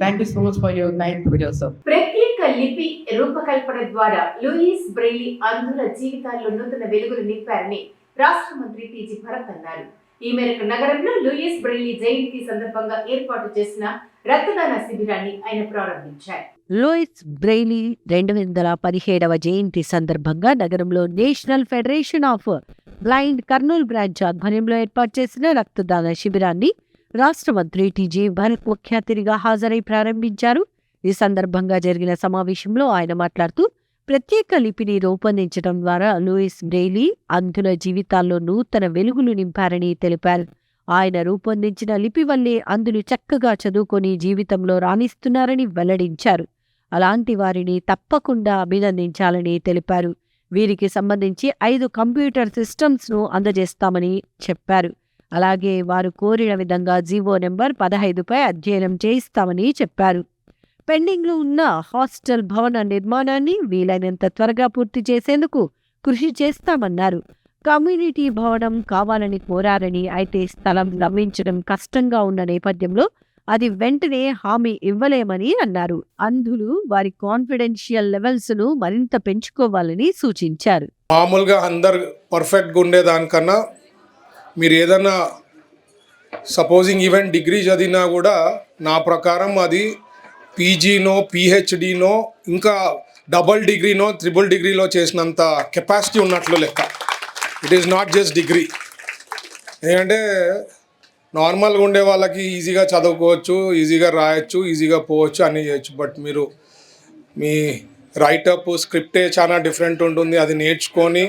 Thank you so much for your time today, sir. ప్రత్యేక లిపి రూపకల్పన ద్వారా Louis Braille అంధుల జీవితాల్లో నూతన వెలుగులు నింపారని రాష్ట్ర మంత్రి TG Bharat అన్నారు. ఈ మేరకు నగరంలో లూయిస్ బ్రెయిలీ జయంతి సందర్భంగా ఏర్పాటు చేసిన రక్తదాన శిబిరాన్ని ఆయన ప్రారంభించారు. లూయిస్ బ్రెయిలీ 217వ జయంతి సందర్భంగా నగరంలో national federation of blind Kurnool branch ఆధ్వర్యంలో ఏర్పాటు చేసిన రక్తదాన శిబిరాన్ని రాష్ట్ర మంత్రి టీజీ భరత్ ముఖ్య అతిథిగా హాజరై ప్రారంభించారు. ఈ సందర్భంగా జరిగిన సమావేశంలో ఆయన మాట్లాడుతూ ప్రత్యేక లిపిని రూపొందించడం ద్వారా లూయిస్ బ్రెయిలీ అంధుల జీవితాల్లో నూతన వెలుగులు నింపారని తెలిపారు. ఆయన రూపొందించిన లిపి వల్లే అందులు చక్కగా చదువుకొని జీవితంలో రాణిస్తున్నారని వెల్లడించారు. అలాంటి వారిని తప్పకుండా అభినందించాలని తెలిపారు. వీరికి సంబంధించి 5 కంప్యూటర్ సిస్టమ్స్ను అందజేస్తామని చెప్పారు. అలాగే వారు కోరిన విధంగా జీవో నెంబర్ 15పై అధ్యయనం చేయిస్తామని చెప్పారు. పెండింగ్లో ఉన్న హాస్టల్ భవన నిర్మాణాన్ని వీలైనంత త్వరగా పూర్తి చేసేందుకు కృషి చేస్తామన్నారు. కమ్యూనిటీ భవనం కావాలని కోరారని, అయితే స్థలం లభించడం కష్టంగా ఉన్న నేపథ్యంలో అది వెంటనే హామీ ఇవ్వలేమని అన్నారు. అంధులు వారి కాన్ఫిడెన్షియల్ లెవెల్స్ను మరింత పెంచుకోవాలని సూచించారు. మామూలుగా అందరు పర్ఫెక్ట్గా ఉండేదానికన్నా మీరు ఏదైనా సపోజింగ్ ఈవెన్ డిగ్రీ చదివినా కూడా నా ప్రకారం అది పీజీనో పిహెచ్డీనో ఇంకా డబుల్ డిగ్రీనో ట్రిపుల్ డిగ్రీలో చేసినంత కెపాసిటీ ఉన్నట్లు లెక్క. It is not just degree. ఎందుకంటే నార్మల్గా ఉండే వాళ్ళకి ఈజీగా చదువుకోవచ్చు, ఈజీగా రాయొచ్చు, ఈజీగా పోవచ్చు, అన్నీ చేయొచ్చు. బట్ మీరు మీ రైటప్ స్క్రిప్టే చాలా డిఫరెంట్ ఉంటుంది. అది నేర్చుకొని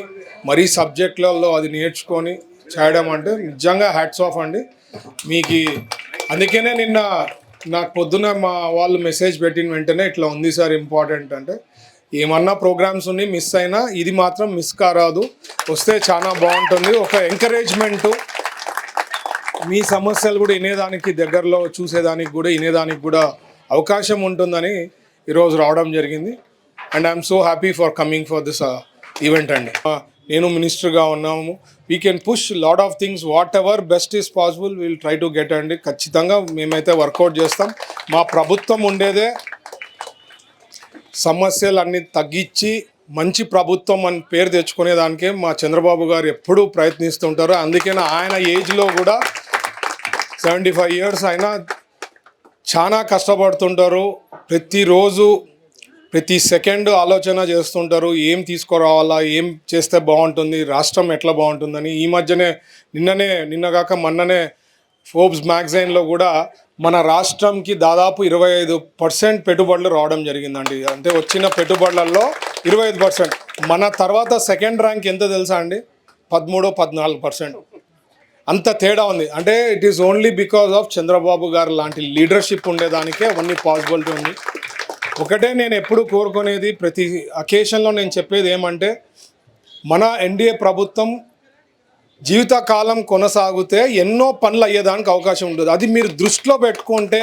మరీ సబ్జెక్టులలో అది నేర్చుకొని చేయడం అంటే నిజంగా హ్యాట్స్ ఆఫ్ అండి మీకు. అందుకనే నిన్న నాకు పొద్దున మా వాళ్ళు మెసేజ్ పెట్టిన వెంటనే ఇట్లా ఉంది సార్ ఇంపార్టెంట్ అంటే, ఏమన్నా ప్రోగ్రామ్స్ ఉన్నాయి మిస్ అయినా ఇది మాత్రం మిస్ కారాదు, వస్తే చాలా బాగుంటుంది. ఒక ఎంకరేజ్మెంటు, మీ సమస్యలు కూడా వినేదానికి, దగ్గరలో చూసేదానికి కూడా వినేదానికి కూడా అవకాశం ఉంటుందని ఈరోజు రావడం జరిగింది. And I'm so happy for coming for this event అండి. నేను మినిస్టర్గా ఉన్నాము. We can push lot of things, what ever best is possible will try to get అండి. ఖచ్చితంగా మేమైతే వర్కౌట్ చేస్తాం. మా ప్రభుత్వం ఉండేదే సమస్యలన్నీ తగ్గించి మంచి ప్రభుత్వం అని పేరు తెచ్చుకునేదానికే మా చంద్రబాబు గారు ఎప్పుడూ ప్రయత్నిస్తుంటారు. అందుకనే ఆయన ఏజ్లో కూడా 75 years అయినా చాలా కష్టపడుతుంటారు. ప్రతిరోజు ప్రతి సెకండ్ ఆలోచన చేస్తుంటారు, ఏం తీసుకురావాలా, ఏం చేస్తే బాగుంటుంది, రాష్ట్రం ఎట్లా బాగుంటుందని. ఈ మధ్యనే నిన్నగాక మొన్ననే ఫోర్బ్స్ మ్యాగజైన్లో కూడా మన రాష్ట్రంకి దాదాపు 25% పెట్టుబడులు రావడం జరిగిందండి. అంటే వచ్చిన పెట్టుబడులలో 25%. మన తర్వాత సెకండ్ ర్యాంక్ ఎంత తెలుసా అండి? 13-14%. అంత తేడా ఉంది. అంటే it is only because of Chandrababu గారు లాంటి లీడర్షిప్ ఉండేదానికే అవన్నీ పాసిబిలిటీ ఉంది. ఒకటే నేను ఎప్పుడు కోరుకునేది, ప్రతి అకేషన్లో నేను చెప్పేది ఏమంటే, మన ఎన్డీఏ ప్రభుత్వం జీవితకాలం కొనసాగితే ఎన్నో పనులు అయ్యేదానికి అవకాశం ఉంటుంది. అది మీరు దృష్టిలో పెట్టుకుంటే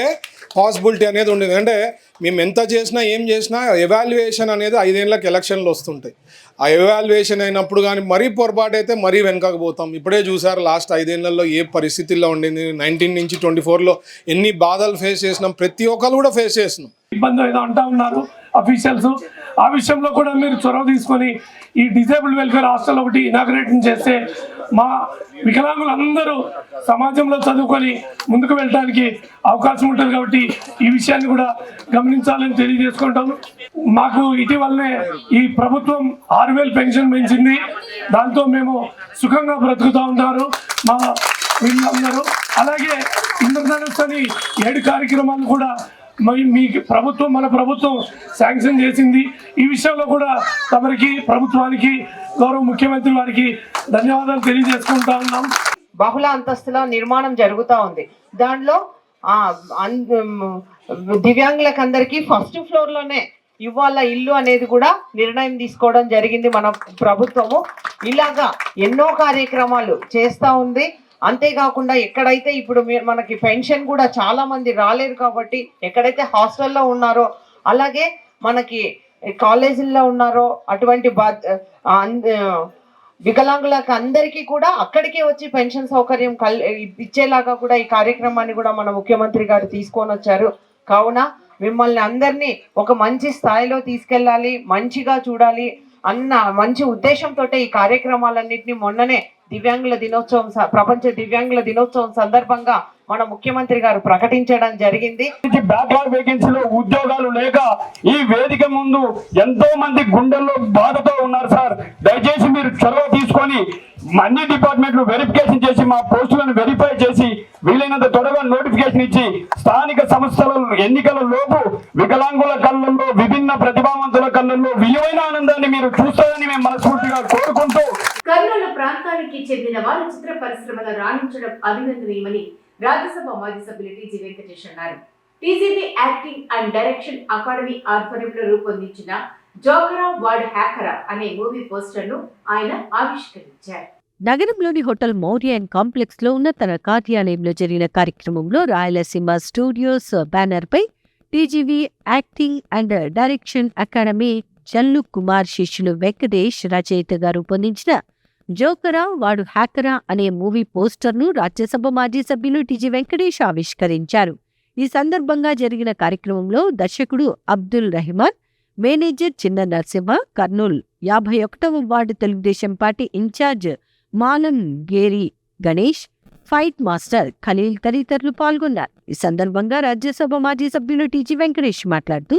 పాసిబిలిటీ అనేది ఉండేది. అంటే మేము ఎంత చేసినా ఏం చేసినా ఎవాల్యుయేషన్ అనేది 5 ఏళ్ళకి ఎలక్షన్లు వస్తుంటాయి. ఆ ఎవాల్యుయేషన్ అయినప్పుడు కానీ మరీ పొరపాటు అయితే మరీ వెనకకు పోతాం. ఇప్పుడే చూసారు లాస్ట్ 5 ఏళ్లలో ఏ పరిస్థితుల్లో ఉండింది. 19 నుంచి 24లో ఎన్ని బాధలు ఫేస్ చేసినాం, ప్రతి ఒక్కరు కూడా ఫేస్ చేసినాం. ఇబ్బంది ఏదో అంటా ఉన్నారు అఫీషియల్స్. ఆ విషయంలో కూడా మీరు చొరవ తీసుకొని ఈ డిజేబుల్ వెల్ఫేర్ హాస్టల్ ఒకటి ఇనాగ్రేషన్ చేస్తే మా వికలాంగులందరూ సమాజంలో చదువుకొని ముందుకు వెళ్ళడానికి అవకాశం ఉంటుంది. కాబట్టి ఈ విషయాన్ని కూడా గమనించాలని తెలియజేసుకుంటాము. మాకు ఇటీవలనే ఈ ప్రభుత్వం 6,000 పెన్షన్ పెంచింది. దాంతో మేము సుఖంగా బ్రతుకుతూ ఉన్నారు మా వీళ్ళందరూ. అలాగే ఇంద్రధనుస్సు అని 7 కార్యక్రమాలు కూడా మీ ప్రభుత్వం, మన ప్రభుత్వం శాంక్షన్ చేసింది. ఈ విషయంలో కూడా తమరికి, ప్రభుత్వానికి, గౌరవ ముఖ్యమంత్రి వారికి ధన్యవాదాలు తెలియజేసుకుంటా ఉన్నాం. బహుళ అంతస్తుల నిర్మాణం జరుగుతూ ఉంది. దానిలో దివ్యాంగులకు అందరికీ ఫస్ట్ ఫ్లోర్లోనే ఇవాళ ఇల్లు అనేది కూడా నిర్ణయం తీసుకోవడం జరిగింది మన ప్రభుత్వము. ఇలాగా ఎన్నో కార్యక్రమాలు చేస్తూ ఉంది. అంతేకాకుండా ఎక్కడైతే ఇప్పుడు మనకి పెన్షన్ కూడా చాలా మంది రాలేరు కాబట్టి ఎక్కడైతే హాస్టల్లో ఉన్నారో, అలాగే మనకి కాలేజీల్లో ఉన్నారో అటువంటి వికలాంగులకు అందరికీ కూడా అక్కడికే వచ్చి పెన్షన్ సౌకర్యం ఇచ్చేలాగా కూడా ఈ కార్యక్రమాన్ని కూడా మన ముఖ్యమంత్రి గారు తీసుకొని వచ్చారు. కావున మిమ్మల్ని అందరినీ ఒక మంచి స్థాయిలో తీసుకెళ్ళాలి, మంచిగా చూడాలి అన్న మంచి ఉద్దేశంతో ఈ కార్యక్రమాలన్నింటినీ మొన్ననే దివ్యాంగుల దినోత్సవం, ప్రపంచ దివ్యాంగుల దినోత్సవం సందర్భంగా మన ముఖ్యమంత్రి గారు ప్రకటించడం జరిగింది. బ్యాక్లాగ్ వేకెన్సీలో ఉద్యోగాలు లేక ఈ వేదిక ముందు ఎంతో మంది గుండెల్లో బాధతో ఉన్నారు సార్. దయచేసి మీరు చొరవ తీసుకొని అన్ని డిపార్ట్మెంట్లు వెరిఫికేషన్ చేసి మా పోస్టులను వెరిఫై చేసి వీలైనంత త్వరగా నోటిఫికేషన్ ఇచ్చి స్థానిక సంస్థల ఎన్నికల లోపు వికలాంగుల కళ్ళల్లో, విభిన్న ప్రతిభావంతుల కళ్ళల్లో విలువైన ఆనందాన్ని మీరు చూస్తారని మేము మనస్ఫూర్తిగా కోరుకుంటూ, కర్నూలు ప్రాంతానికి చెందిన వారు చిత్ర పరిశ్రమలో రాణించడం అభినందనీయమని రాజ్యసభ మాజీ సభ్యులు టీజీ వెంకటేష్ అన్నారు. TGB acting and direction academy ఆధ్వర్యంలో రూపొందించిన జోకరా వాడు హ్యాకరా అనే మూవీ పోస్టర్ ను ఆయన ఆవిష్కరించారు. నగరంలోని హోటల్ మౌర్య అండ్ కాంప్లెక్స్ లో ఉన్న తన కార్యాలయంలో జరిగిన కార్యక్రమంలో రాయలసీమ స్టూడియోస్ బ్యానర్ పై TGV acting and direction academy Jallu Kumar శిష్యులు వెంకటేష్ రచయితగా రూపొందించిన జోకరా వాడు హ్యాకరా అనే మూవీ పోస్టర్ను రాజ్యసభ మాజీ సభ్యులు టీజీ వెంకటేష్ ఆవిష్కరించారు. ఈ సందర్భంగా జరిగిన కార్యక్రమంలో దర్శకుడు అబ్దుల్ రహిమాన్, మేనేజర్ చిన్న నరసింహ, కర్నూల్ 51వ ward Telugu Desam party in-charge Malam Geri Ganesh, fight master Khaleel తదితరులు పాల్గొన్నారు. ఈ సందర్భంగా రాజ్యసభ మాజీ సభ్యులు టీజీ వెంకటేష్ మాట్లాడుతూ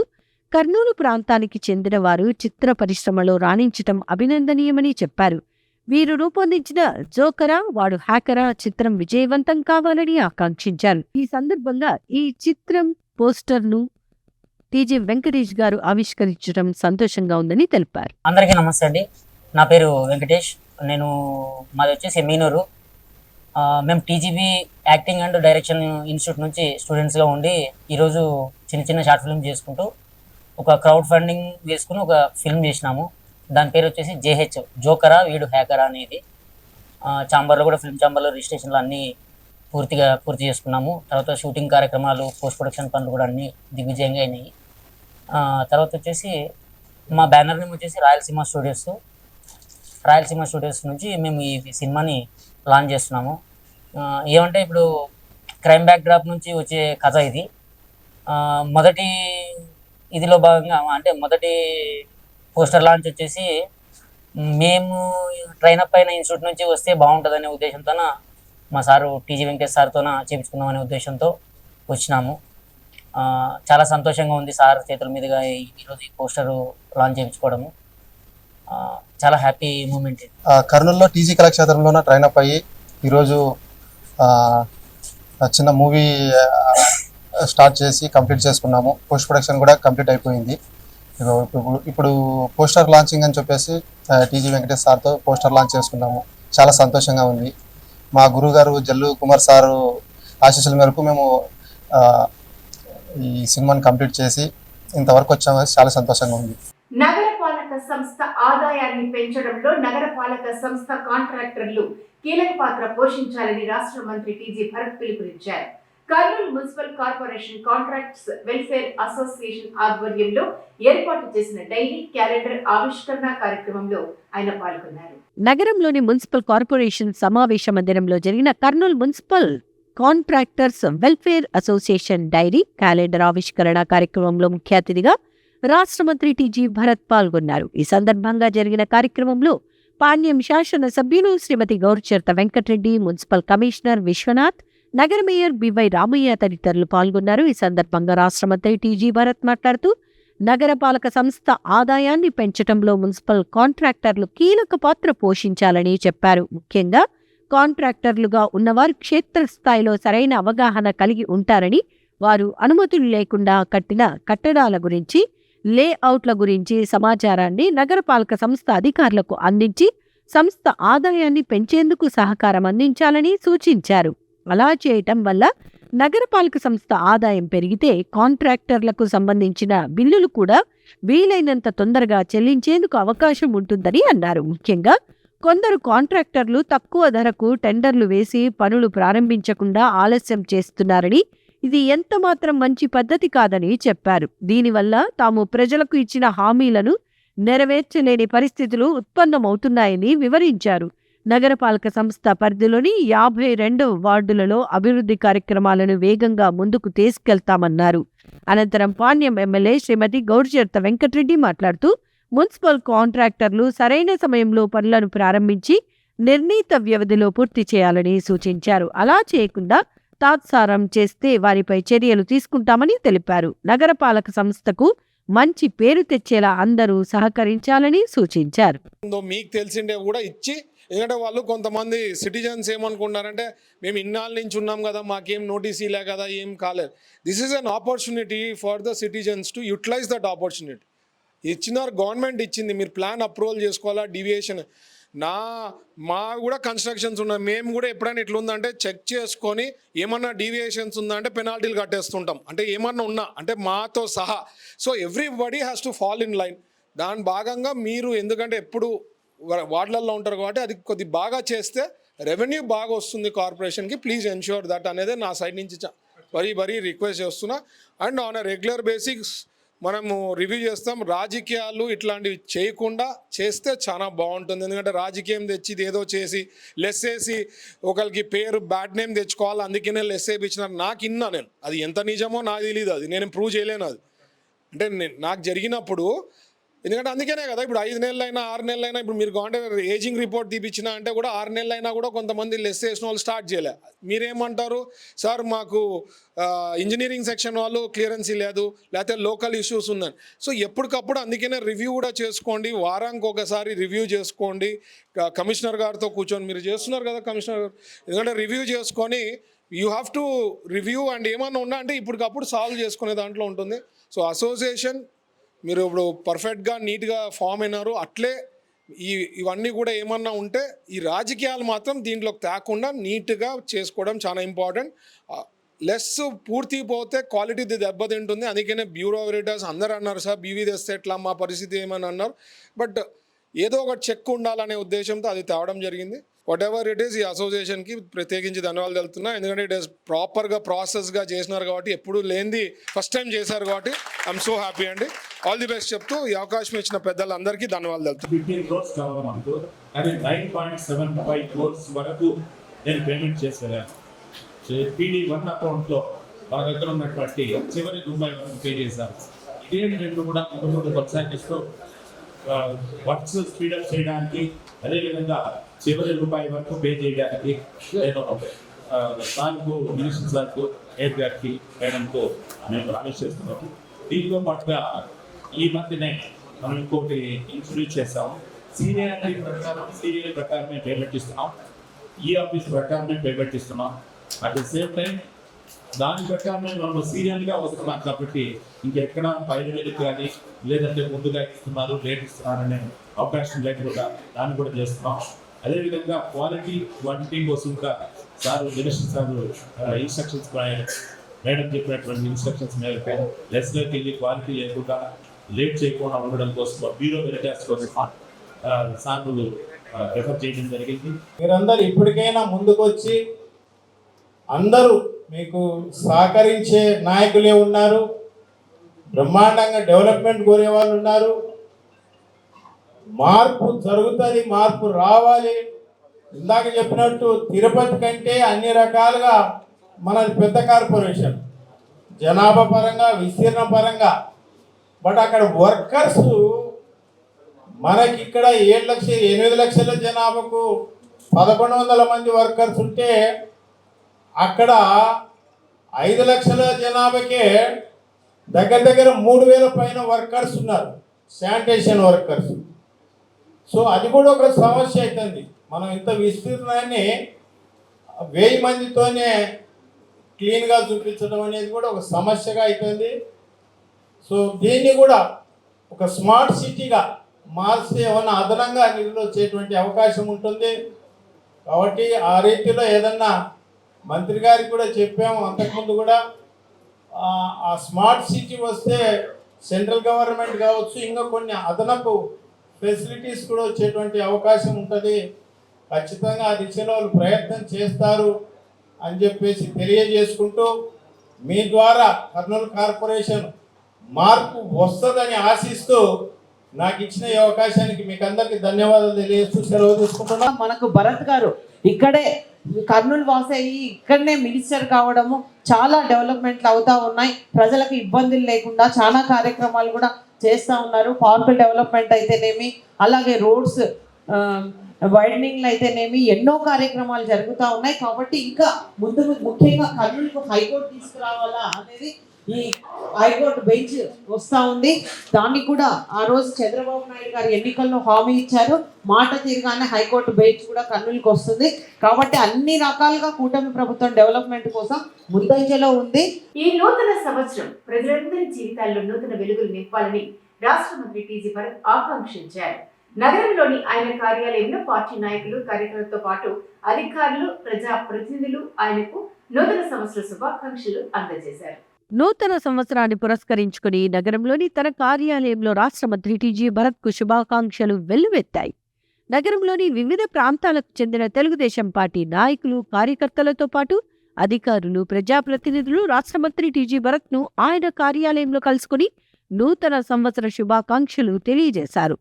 కర్నూలు ప్రాంతానికి చెందిన వారు చిత్ర పరిశ్రమలో రాణించటం అభినందనీయమని చెప్పారు. వీరు రూపొందించిన జోకరా వాడు హ్యాకరా చిత్రం విజయవంతం కావాలని ఆకాంక్షించారు. ఈ సందర్భంగా ఈ చిత్రం పోస్టర్ను టీజీ వెంకటేష్ గారు ఆవిష్కరించడం సంతోషంగా ఉందని తెలిపారు. అందరికీ నమస్తే అండి. నా పేరు వెంకటేష్. మాది వచ్చేసి మీనూరు. మేము TGB acting and direction institute నుంచి స్టూడెంట్స్గా ఉండి ఈరోజు చిన్న చిన్న షార్ట్ ఫిల్మ్ చేసుకుంటూ ఒక క్రౌడ్ ఫండింగ్ వేసుకుని ఒక ఫిల్మ్ చేసినాము. దాని పేరు వచ్చేసి జేహెచ్ జోకరా వీడు హ్యాకరా అనేది. ఛాంబర్లో కూడా ఫిల్మ్ ఛాంబర్లో రిజిస్ట్రేషన్లు అన్నీ పూర్తి చేసుకున్నాము. తర్వాత షూటింగ్ కార్యక్రమాలు, పోస్ట్ ప్రొడక్షన్ పనులు కూడా అన్నీ దిగ్విజయంగా అయినాయి. తర్వాత వచ్చేసి మా బ్యానర్ నేమ్ వచ్చేసి రాయలసీమ స్టూడియోస్ నుంచి మేము ఈ సినిమాని లాంచ్ చేస్తున్నాము. ఏమంటే ఇప్పుడు క్రైమ్ బ్యాక్డ్రాప్ నుంచి వచ్చే కథ ఇది. మొదటి ఇదిలో భాగంగా అంటే మొదటి పోస్టర్ లాంచ్ వచ్చేసి మేము ట్రైనప్ అయిన ఇన్స్టిట్యూట్ నుంచి వస్తే బాగుంటుందనే ఉద్దేశంతో మా సారు టీజీ వెంకటేష్ సార్తో చేయించుకుందామనే ఉద్దేశంతో వచ్చినాము. చాలా సంతోషంగా ఉంది సార్ చేతుల మీదుగా ఈరోజు ఈ పోస్టర్ లాంచ్ చేయించుకోవడము. చాలా హ్యాపీ మూమెంట్. కర్నూలులో టీజీ కళాక్షేత్రంలోనే ట్రైనప్ అయ్యి ఈరోజు చిన్న మూవీ స్టార్ట్ చేసి కంప్లీట్ చేసుకున్నాము. పోస్ట్ ప్రొడక్షన్ కూడా కంప్లీట్ అయిపోయింది. ఇప్పుడు పోస్టర్ లాంచింగ్ అని చెప్పేసి టీజీ వెంకటేష్ సార్తో పోస్టర్ లాంచ్ చేసుకున్నాము. చాలా సంతోషంగా ఉంది. మా గురువు గారు జల్లు కుమార్ సారు ఆశీస్సుల మేరకు మేము ఈ సినిమాని కంప్లీట్ చేసి ఇంతవరకు వచ్చాము. చాలా సంతోషంగా ఉంది. నగరపాలక సంస్థ ఆదాయాన్ని పెంచడంలో నగరపాలక సంస్థ కాంట్రాక్టర్లు కీలక పాత్ర పోషించాలని రాష్ట్ర మంత్రి టీజీ భరత్ పిలుపునిచ్చారు. Kurnool municipal corporation contracts welfare association ఆధ్వర్యంలో ఏర్పాటు చేసిన డైలీ క్యాలెండర్ ఆవిష్కరణ కార్యక్రమంలో ఆయన పాల్గొన్నారు. నగరంలోని మున్సిపల్ కార్పొరేషన్ సమావేశ మందిరంలో జరిగిన Kurnool municipal contractors welfare association dairy calendar ఆవిష్కరణ కార్యక్రమంలో ముఖ్య అతిథిగా రాష్ట్ర మంత్రి టీజీ భరత్ పాల్గొన్నారు. ఈ సందర్భంగా జరిగిన కార్యక్రమంలో పాణ్యం శాసన సభ్యులు శ్రీమతి గౌరిచర్త వెంకటరెడ్డి, మున్సిపల్ కమిషనర్ విశ్వనాథ్, నగర మేయర్ బివై రామయ్య తదితరులు పాల్గొన్నారు. ఈ సందర్భంగా రాష్ట్ర మంత్రి టీజీ భరత్ మాట్లాడుతూ నగరపాలక సంస్థ ఆదాయాన్ని పెంచడంలో మున్సిపల్ కాంట్రాక్టర్లు కీలక పాత్ర పోషించాలని చెప్పారు. ముఖ్యంగా కాంట్రాక్టర్లుగా ఉన్నవారు క్షేత్రస్థాయిలో సరైన అవగాహన కలిగి ఉంటారని, వారు అనుమతులు లేకుండా కట్టిన కట్టడాల గురించి, లేఅవుట్ల గురించి సమాచారాన్ని నగరపాలక సంస్థ అధికారులకు అందించి సంస్థ ఆదాయాన్ని పెంచేందుకు సహకారం అందించాలని సూచించారు. అలా చేయటం వల్ల నగరపాలక సంస్థ ఆదాయం పెరిగితే కాంట్రాక్టర్లకు సంబంధించిన బిల్లులు కూడా వీలైనంత తొందరగా చెల్లించేందుకు అవకాశం ఉంటుందని అన్నారు. ముఖ్యంగా కొందరు కాంట్రాక్టర్లు తక్కువ ధరకు టెండర్లు వేసి పనులు ప్రారంభించకుండా ఆలస్యం చేస్తున్నారని, ఇది ఎంతమాత్రం మంచి పద్ధతి కాదని చెప్పారు. దీనివల్ల తాము ప్రజలకు ఇచ్చిన హామీలను నెరవేర్చలేని పరిస్థితులు ఉత్పన్నమవుతున్నాయని వివరించారు. నగరపాలక సంస్థ పరిధిలోని 52 వార్డులలో అభివృద్ధి కార్యక్రమాలను వేగంగా ముందుకు తీసుకెళ్తామన్నారు. అనంతరం పాణ్యం ఎమ్మెల్యే శ్రీమతి గౌరిచర్త వెంకటరెడ్డి మాట్లాడుతూ మున్సిపల్ కాంట్రాక్టర్లు సరైన సమయంలో పనులను ప్రారంభించి నిర్ణీత వ్యవధిలో పూర్తి చేయాలని సూచించారు. అలా చేయకుండా తాత్సారం చేస్తే వారిపై చర్యలు తీసుకుంటామని తెలిపారు. నగరపాలక సంస్థకు మంచి పేరు తెచ్చేలా అందరూ సహకరించాలని సూచించారు. మీకు తెలిసిండే కూడా ఇచ్చి, ఎందుకంటే వాళ్ళు కొంతమంది సిటిజన్స్ ఏమనుకుంటున్నారంటే మేము ఇన్నాళ్ళ నుంచి ఉన్నాం కదా, మాకేం నోటీస్ ఇలే కదా, ఏం కాలేదు. This is an opportunity for the citizens to utilise that opportunity. ఇచ్చినారు, గవర్నమెంట్ ఇచ్చింది, మీరు ప్లాన్ అప్రూవల్ చేసుకోవాలా. డీవియేషన్ మా కూడా కన్స్ట్రక్షన్స్ ఉన్నాయి, మేము కూడా ఎప్పుడైనా ఇట్లా ఉందంటే చెక్ చేసుకొని ఏమన్నా డీవియేషన్స్ ఉందంటే పెనాల్టీలు కట్టేస్తుంటాం, అంటే ఏమన్నా ఉన్నా అంటే మాతో సహా. So everybody has to fall in line. దాని భాగంగా మీరు, ఎందుకంటే ఎప్పుడు వార్డులలో ఉంటారు కాబట్టి అది కొద్ది బాగా చేస్తే రెవెన్యూ బాగా వస్తుంది కార్పొరేషన్కి. ప్లీజ్ ఎన్ష్యూర్ దట్ అనేది నా సైడ్ నుంచి మరీ రిక్వెస్ట్ చేస్తున్నా. And on a regular basics మనము రివ్యూ చేస్తాం. రాజకీయాలు ఇట్లాంటివి చేయకుండా చేస్తే చాలా బాగుంటుంది. ఎందుకంటే రాజకీయం తెచ్చి ఏదో చేసి లెస్ వేసి ఒకరికి పేరు బ్యాడ్ నేమ్ తెచ్చుకోవాలి, అందుకనే లెస్ వేయించినారు. నాకు ఇన్నా నేను, అది ఎంత నిజమో నాకు తెలియదు, అది నేను ప్రూవ్ చేయలేను. అది అంటే నాకు జరిగినప్పుడు, ఎందుకంటే అందుకనే కదా ఇప్పుడు 5 నెలలైనా 6 నెలలైనా, ఇప్పుడు మీరు కాంటే ఏజింగ్ రిపోర్ట్ తీపిచ్చినా అంటే కూడా 6 నెలలైనా కూడా కొంతమంది లెస్ వేసిన వాళ్ళు స్టార్ట్ చేయలే. మీరేమంటారు, సార్ మాకు ఇంజనీరింగ్ సెక్షన్ వాళ్ళు క్లియరెన్స్ లేదు, లేకపోతే లోకల్ ఇష్యూస్ ఉన్నాయి. సో ఎప్పటికప్పుడు అందుకనే రివ్యూ కూడా చేసుకోండి, వారానికి ఒకసారి రివ్యూ చేసుకోండి. కమిషనర్ గారితో కూర్చొని మీరు చేస్తున్నారు కదా కమిషనర్ గారు, ఎందుకంటే రివ్యూ చేసుకొని you have to review and ఏమన్నా ఉన్నా అంటే ఇప్పటికప్పుడు సాల్వ్ చేసుకునే దాంట్లో ఉంటుంది. సో అసోసియేషన్ మీరు ఇప్పుడు పర్ఫెక్ట్గా నీట్గా ఫామ్ అయినారు. అట్లే ఇవన్నీ కూడా ఏమన్నా ఉంటే ఈ రాజకీయాలు మాత్రం దీంట్లోకి తేకుండా నీట్గా చేసుకోవడం చాలా ఇంపార్టెంట్. లెస్ పూర్తి పోతే క్వాలిటీ దెబ్బతింటుంది. అందుకనే బ్యూరో వెరిటాస్ అందరూ అన్నారు, సార్ బీవీ తెస్తే ఎట్లా, మా పరిస్థితి ఏమని అన్నారు. బట్ ఏదో ఒకటి చెక్ ఉండాలనే ఉద్దేశంతో అది తేవడం జరిగింది. వాట్ ఎవర్ ఇట్ ఈస్, ఈ అసోసియేషన్కి ప్రత్యేకించి ధన్యవాదాలు తెలుపుతున్నా. ఎందుకంటే ఇట్ ఈస్ ప్రాపర్గా ప్రాసెస్గా చేసినారు కాబట్టి, ఎప్పుడు లేనిది ఫస్ట్ టైం చేశారు కాబట్టి ఐఎమ్ సో హ్యాపీ అండి. ఆల్ ది బెస్ట్ చెప్తూ ఈ అవకాశం ఇచ్చిన పెద్దలందరికీ ధన్యవాదాలు తెలుపుతున్నాను. 15 crores కావాలి మనకు, కానీ 9.75 crores వరకు నేను పేమెంట్ చేశాను. PD1 అకౌంట్లో మా దగ్గర ఉన్నటువంటి చివరి రూపాయి వరకు పే చేశాను. ఇదే రెండు కూడా ముందు కొనసాగిస్తూ వర్క్స్ స్పీడప్ చేయడానికి, అదేవిధంగా చివరి రూపాయి వరకు పే చేయడానికి నేను సార్కు, మినిస్టర్ సార్కు, ఎయిర్ గారికి, మేడంకు మేము ప్రామిస్ చేస్తున్నాము. దీంతో పాటుగా ఈ మధ్యనే మనం ఇంకోటి ఇంట్రడ్యూస్ చేస్తాము. సీరియల్ ప్రకారమే పేమెంట్ ఇస్తున్నాం, ఈ ఆఫీస్ ప్రకారమే పేమెంట్ ఇస్తున్నాం. అట్ ది సేమ్ టైం దాని ప్రకారమే మనం సీరియల్గా వస్తున్నాం కాబట్టి ఇంకెక్కడ 5,000 కానీ లేదంటే ముందుగా ఇస్తున్నారు, లేట్ ఇస్తున్నారనే అవకాశం లేకుండా దాన్ని కూడా చేస్తున్నాం. అదేవిధంగా క్వాంటిటీ కోసంగా sir minister sir instructions madam చెప్పినటువంటి ఇన్స్ట్రక్షన్స్ మేరకు లెస్లోకి వెళ్ళి క్వాలిటీ లేకుండా లేట్ చేయకుండా ఉండడం కోసం బ్యూరో వెరిటాస్ కోసం సార్లు రెఫర్ చేయడం జరిగింది. మీరందరూ ఇప్పటికైనా ముందుకు వచ్చి అందరూ మీకు సహకరించే నాయకులే ఉన్నారు, బ్రహ్మాండంగా డెవలప్మెంట్ కోరే వాళ్ళు ఉన్నారు. మార్పు జరుగుతుంది, మార్పు రావాలి. ఇందాక చెప్పినట్టు తిరుపతి కంటే అన్ని రకాలుగా మనది పెద్ద కార్పొరేషన్, జనాభా పరంగా, విస్తీర్ణ పరంగా. బట్ అక్కడ వర్కర్స్ మనకి ఇక్కడ 8 లక్షల జనాభాకు 1,100 మంది వర్కర్స్ ఉంటే, అక్కడ 5 లక్షల జనాభాకే దగ్గర 3,000 పైన వర్కర్స్ ఉన్నారు, శానిటేషన్ వర్కర్స్. సో అది కూడా ఒక సమస్య అవుతుంది. మనం ఇంత విస్తీర్ణాన్ని 1000 మందితోనే క్లీన్గా చూపించడం అనేది కూడా ఒక సమస్యగా అవుతుంది. సో దీన్ని కూడా ఒక స్మార్ట్ సిటీగా మార్చి ఏమన్నా అదనంగా నిధులు వచ్చేటువంటి అవకాశం ఉంటుంది. కాబట్టి ఆ రీతిలో ఏదన్నా మంత్రి గారికి కూడా చెప్పాము అంతకుముందు కూడా, ఆ స్మార్ట్ సిటీ వస్తే సెంట్రల్ గవర్నమెంట్ కావచ్చు, ఇంకా కొన్ని అదనపు ఫెసిలిటీస్ కూడా వచ్చేటువంటి అవకాశం ఉంటుంది. ఖచ్చితంగా ఆ దిశలో వాళ్ళు ప్రయత్నం చేస్తారు అని చెప్పేసి తెలియజేసుకుంటూ, మీ ద్వారా కర్నూలు కార్పొరేషన్ మార్పు వస్తుందని ఆశిస్తూ నాకు ఇచ్చిన ఈ అవకాశానికి మీకు అందరికీ ధన్యవాదాలు తెలియజేస్తూ సెలవు తీసుకుంటున్నాం. మనకు భరత్ గారు ఇక్కడే కర్నూలు వాసి అయ్యి ఇక్కడనే మినిస్టర్ కావడము, చాలా డెవలప్మెంట్లు అవుతా ఉన్నాయి. ప్రజలకు ఇబ్బందులు లేకుండా చాలా కార్యక్రమాలు కూడా చేస్తూ ఉన్నారు. పార్కుల డెవలప్మెంట్ అయితేనేమి, అలాగే రోడ్స్ వైడనింగ్లు అయితేనేమి, ఎన్నో కార్యక్రమాలు జరుగుతూ ఉన్నాయి. కాబట్టి ఇంకా ముందు ముఖ్యంగా కర్నూలుకు హైకోర్టు తీసుకురావాలా అనేది ఈ హైకోర్టు బెంచ్ వస్తూ ఉంది. దాన్ని కూడా ఆ రోజు చంద్రబాబు నాయుడు గారు ఎన్నికల్లో హామీ ఇచ్చారు. మాట తీరుగానే హైకోర్టు బెంచ్ కూడా కర్నూలుకి వస్తుంది. కాబట్టి అన్ని రకాలుగా కూటమి ప్రభుత్వం డెవలప్మెంట్ కోసం ముందంజలో ఉంది. ఈ నూతన సంవత్సరం ప్రజలందరి జీవితాల్లో నూతన వెలుగులు నింపాలని రాష్ట్ర మంత్రి టీజీ భరత్ ఆకాంక్షించారు. నగరంలోని ఆయన కార్యాలయంలో పార్టీ నాయకులు, కార్యకర్తలతో పాటు అధికారులు, ప్రజా ప్రతినిధులు ఆయనకు నూతన సంవత్సర శుభాకాంక్షలు అందజేశారు. నూతన సంవత్సరాన్ని పురస్కరించుకుని నగరంలోని తన కార్యాలయంలో రాష్ట్ర మంత్రి టీజీ భరత్కు శుభాకాంక్షలు వెల్లువెత్తాయి. నగరంలోని వివిధ ప్రాంతాలకు చెందిన తెలుగుదేశం పార్టీ నాయకులు, కార్యకర్తలతో పాటు అధికారులు, ప్రజాప్రతినిధులు రాష్ట్ర మంత్రి టీజీ భరత్ను ఆయన కార్యాలయంలో కలుసుకుని నూతన సంవత్సర శుభాకాంక్షలు తెలియజేశారు.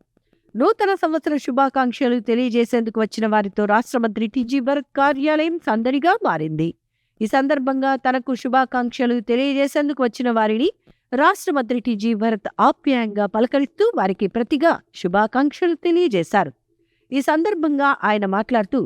నూతన సంవత్సర శుభాకాంక్షలు తెలియజేసేందుకు వచ్చిన వారితో రాష్ట్ర మంత్రి టీజీ భరత్ కార్యాలయం సందడిగా మారింది. ఈ సందర్భంగా తనకు శుభాకాంక్షలు తెలియజేసేందుకు వచ్చిన వారిని రాష్ట్ర మంత్రి టీజీ భరత్ ఆప్యాయంగా పలకరిస్తూ వారికి ప్రతిగా శుభాకాంక్షలు తెలియజేశారు. ఈ సందర్భంగా ఆయన మాట్లాడుతూ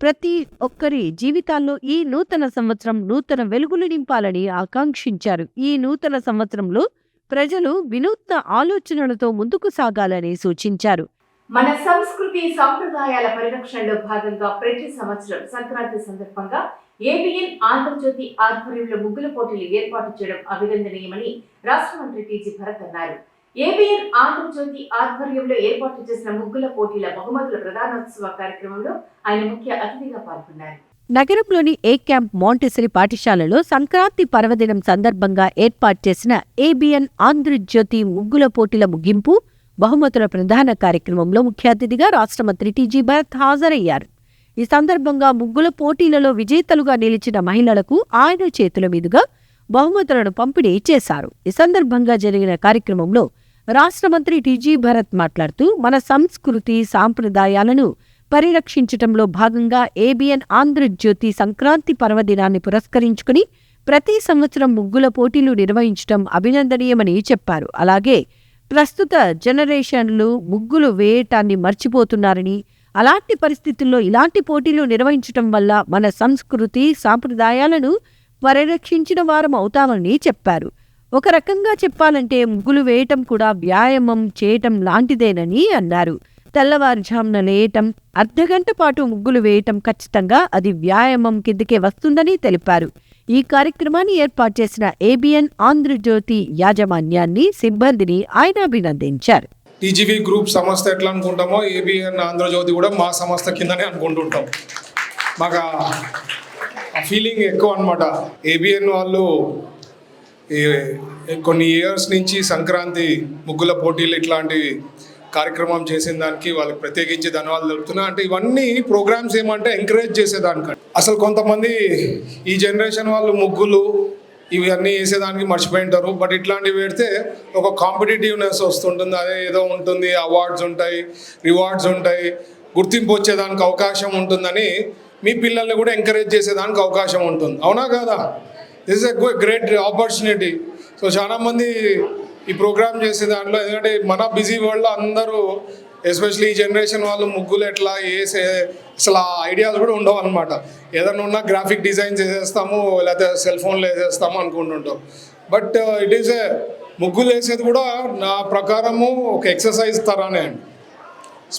ప్రతి ఒక్కరి జీవితాల్లో ఈ నూతన సంవత్సరం నూతన వెలుగులు నింపాలని ఆకాంక్షించారు. ఈ నూతన సంవత్సరంలో ప్రజలు వినూత్న ఆలోచనలతో ముందుకు సాగాలని సూచించారు. మన సంస్కృతి సాంప్రదాయాల పరిరక్షణలో భాగంగా ప్రతి సంవత్సరం సంక్రాంతి సందర్భంగా ఏబిఎన్ ఆంధ్రజ్యోతి ఆధ్వర్యంలో ముగ్గుల పోటీలు ఏర్పాటు చేయడం అభినందనీయమని రాష్ట్ర మంత్రి టీజీ భరత్ అన్నారు. ఏబిఎన్ ఆంధ్రజ్యోతి ఆధ్వర్యంలో ఏర్పాటు చేసిన ముగ్గుల పోటీల బహుమతుల ప్రధానోత్సవ కార్యక్రమంలో ఆయన ముఖ్య అతిథిగా పాల్గొన్నారు. నగరంలోని ఏ క్యాంప్ మాంటెసరీ పాఠశాలలో సంక్రాంతి పర్వదినం సందర్భంగా ఏర్పాటు చేసిన ఏబిఎన్ ఆంధ్రజ్యోతి ముగ్గుల పోటీల ముగింపు బహుమతుల ప్రధాన కార్యక్రమంలో ముఖ్య అతిథిగా రాష్ట్ర మంత్రి టీజీ భరత్ హాజరయ్యారు. ఈ సందర్భంగా ముగ్గుల పోటీలలో విజేతలుగా నిలిచిన మహిళలకు ఆయన చేతుల మీదుగా బహుమతులను పంపిణీ చేశారు. ఈ సందర్భంగా జరిగిన కార్యక్రమంలో రాష్ట్ర మంత్రి టీజీ భరత్ మాట్లాడుతూ మన సంస్కృతి సాంప్రదాయాలను పరిరక్షించటంలో భాగంగా ఏబిఎన్ ఆంధ్రజ్యోతి సంక్రాంతి పర్వదినాన్ని పురస్కరించుకుని ప్రతి సంవత్సరం ముగ్గుల పోటీలు నిర్వహించడం అభినందనీయమని చెప్పారు. అలాగే ప్రస్తుత జనరేషన్లు ముగ్గులు వేయటాన్ని మర్చిపోతున్నారని, అలాంటి పరిస్థితుల్లో ఇలాంటి పోటీలు నిర్వహించటం వల్ల మన సంస్కృతి సాంప్రదాయాలను పరిరక్షించిన వారం అవుతామని చెప్పారు. ఒక రకంగా చెప్పాలంటే ముగ్గులు వేయటం కూడా వ్యాయామం చేయటం లాంటిదేనని అన్నారు. తెల్లవారుజామున లేయటం, అర్ధగంట పాటు ముగ్గులు వేయటం ఖచ్చితంగా అది వ్యాయామం కిందకే వస్తుందని తెలిపారు. ఈ కార్యక్రమాన్ని ఏర్పాటు చేసిన ఏబిఎన్ ఆంధ్రజ్యోతి యాజమాన్యాన్ని, సిబ్బందిని ఆయన అభినందించారు. టీజీవీ గ్రూప్ సంస్థ ఎట్లా అనుకుంటామో ఏబిఎన్ ఆంధ్రజ్యోతి కూడా మా సంస్థ కిందనే అనుకుంటుంటాం. మాకు ఆ ఫీలింగ్ ఎక్కువ అనమాట. ఏబిఎన్ వాళ్ళు కొన్ని ఇయర్స్ నుంచి సంక్రాంతి ముగ్గుల పోటీలు ఇట్లాంటి కార్యక్రమం చేసిన దానికి వాళ్ళకి ప్రత్యేకించి ధన్యవాదాలు తెలుపుతున్నా. అంటే ఇవన్నీ ప్రోగ్రామ్స్ ఏమంటే ఎంకరేజ్ చేసేదానికంటే అసలు కొంతమంది ఈ జనరేషన్ వాళ్ళు ముగ్గులు ఇవన్నీ వేసేదానికి మర్చిపోయింటారు. బట్ ఇట్లాంటివి పెడితే ఒక కాంపిటేటివ్నెస్ వస్తుంటుంది. అదే ఏదో ఉంటుంది, అవార్డ్స్ ఉంటాయి, రివార్డ్స్ ఉంటాయి, గుర్తింపు వచ్చేదానికి అవకాశం ఉంటుందని మీ పిల్లల్ని కూడా ఎంకరేజ్ చేసేదానికి అవకాశం ఉంటుంది. అవునా కాదా? This is a great opportunity. So చాలామంది ఈ ప్రోగ్రామ్ చేసే దాంట్లో, ఎందుకంటే మన బిజీ వరల్డ్లో అందరూ ఎస్పెషల్లీ ఈ జనరేషన్ వాళ్ళు ముగ్గులు ఎట్లా వేసే అసలు ఆ ఐడియాస్ కూడా ఉండవు అనమాట. ఏదైనా ఉన్నా గ్రాఫిక్ డిజైన్స్ వేసేస్తాము, లేకపోతే సెల్ ఫోన్లో వేసేస్తాము అనుకుంటుంటాం. బట్ ఇట్ ఈస్ ఏ ముగ్గులు వేసేది కూడా నా ప్రకారము ఒక ఎక్సర్సైజ్ తరానే అండి.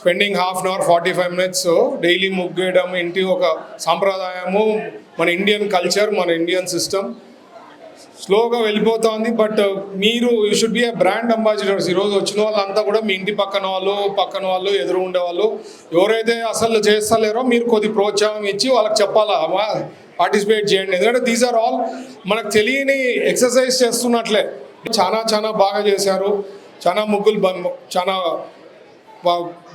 Spending half an hour 45 minutes daily ముగ్గు వేయడం ఇంటి ఒక సాంప్రదాయము, మన ఇండియన్ కల్చర్, మన ఇండియన్ సిస్టమ్ స్లోగా వెళ్ళిపోతుంది. బట్ మీరు you should be a brand ambassadors. ఈరోజు వచ్చిన వాళ్ళంతా కూడా మీ ఇంటి పక్కన వాళ్ళు ఎదురు ఉండేవాళ్ళు ఎవరైతే అసలు చేస్తలేరో మీరు కొద్ది ప్రోత్సాహం ఇచ్చి వాళ్ళకి చెప్పాలా, పార్టిసిపేట్ చేయండి. ఎందుకంటే దీస్ ఆర్ ఆల్ మనకు తెలియని ఎక్సర్సైజ్ చేస్తున్నట్లే. చాలా బాగా చేశారు. చాలా ముగ్గులు చాలా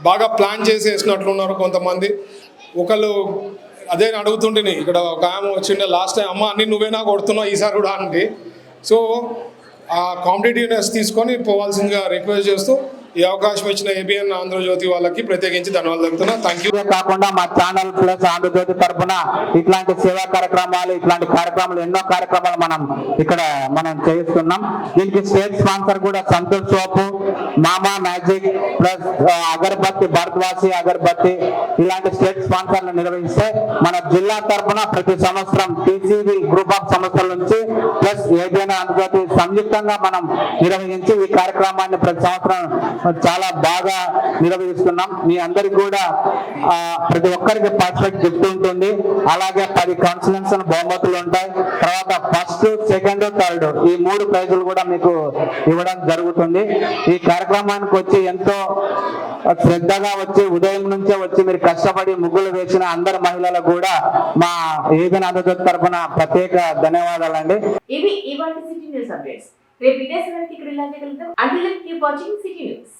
బాగా ప్లాన్ చేసి వేసినట్లున్నారు కొంతమంది. ఒకళ్ళు అదే అడుగుతుంటే ఇక్కడ ఒక ఆమె వచ్చిండే లాస్ట్ టైం, అమ్మ అన్ని నువ్వేనా కొడుతున్నావు ఈసారి కూడా అంటే. సో ఆ కాంపిటేటివ్నెస్ తీసుకొని పోవాల్సిందిగా రిక్వెస్ట్ చేస్తూ ఈ అవకాశం ఇచ్చిన ఏబిఎన్ ఆంధ్రజ్యోతి వాళ్ళకి ప్రత్యేకించి ధన్యవాదాలు తెలుపుతున్నా. Thank you. కాకుండా మా ఛానల్ ప్లస్ ఆంధ్రజ్యోతి తరఫున ఇట్లాంటి సేవా కార్యక్రమాలు, ఇట్లాంటి కార్యక్రమాలు ఎన్నో కార్యక్రమాలు మనం చేస్తున్నాం. దీనికి స్టేట్ స్పాన్సర్ కూడా సంతోష్ సోపు, మామా మ్యాజిక్ ప్లస్ అగరబత్తి, భారతవాసి అగరబత్తి ఇలాంటి స్టేట్ స్పాన్సర్లు నిర్వహిస్తే మన జిల్లా తరఫున ప్రతి సంవత్సరం టీసీబీ గ్రూప్ ఆఫ్ సంస్థల నుంచి ప్లస్ ఏబిఎన్ ఆంధ్రజ్యోతి సంయుక్తంగా మనం నిర్వహించి ఈ కార్యక్రమాన్ని ప్రతి సంవత్సరం చాలా బాగా నిర్వహిస్తున్నాం. మీ అందరికి కూడా ప్రతి ఒక్కరికి పార్టిసిపేట్ గిఫ్ట్ ఉంటుంది. అలాగే 10 కౌన్సిలెన్స్ బహుమతులు ఉంటాయి. తర్వాత ఫస్ట్, సెకండ్, థర్డ్ ఈ 3 ప్రైజులు కూడా మీకు ఇవ్వడం జరుగుతుంది. ఈ కార్యక్రమానికి వచ్చి ఎంతో శ్రద్ధగా వచ్చి ఉదయం నుంచే వచ్చి మీరు కష్టపడి ముగ్గులు వేసిన అందరు మహిళలకు కూడా మా ఏబిఎన్ ఆంధ్రజ్యోతి తరఫున ప్రత్యేక ధన్యవాదాలండి. ఇవి ఇవాళ సిటీ న్యూస్ అప్డేట్స్. రేపు ఇదే సమయానికి ఇక్కడ ఇలాగే కలుద్దాం. Until then keep watching city news.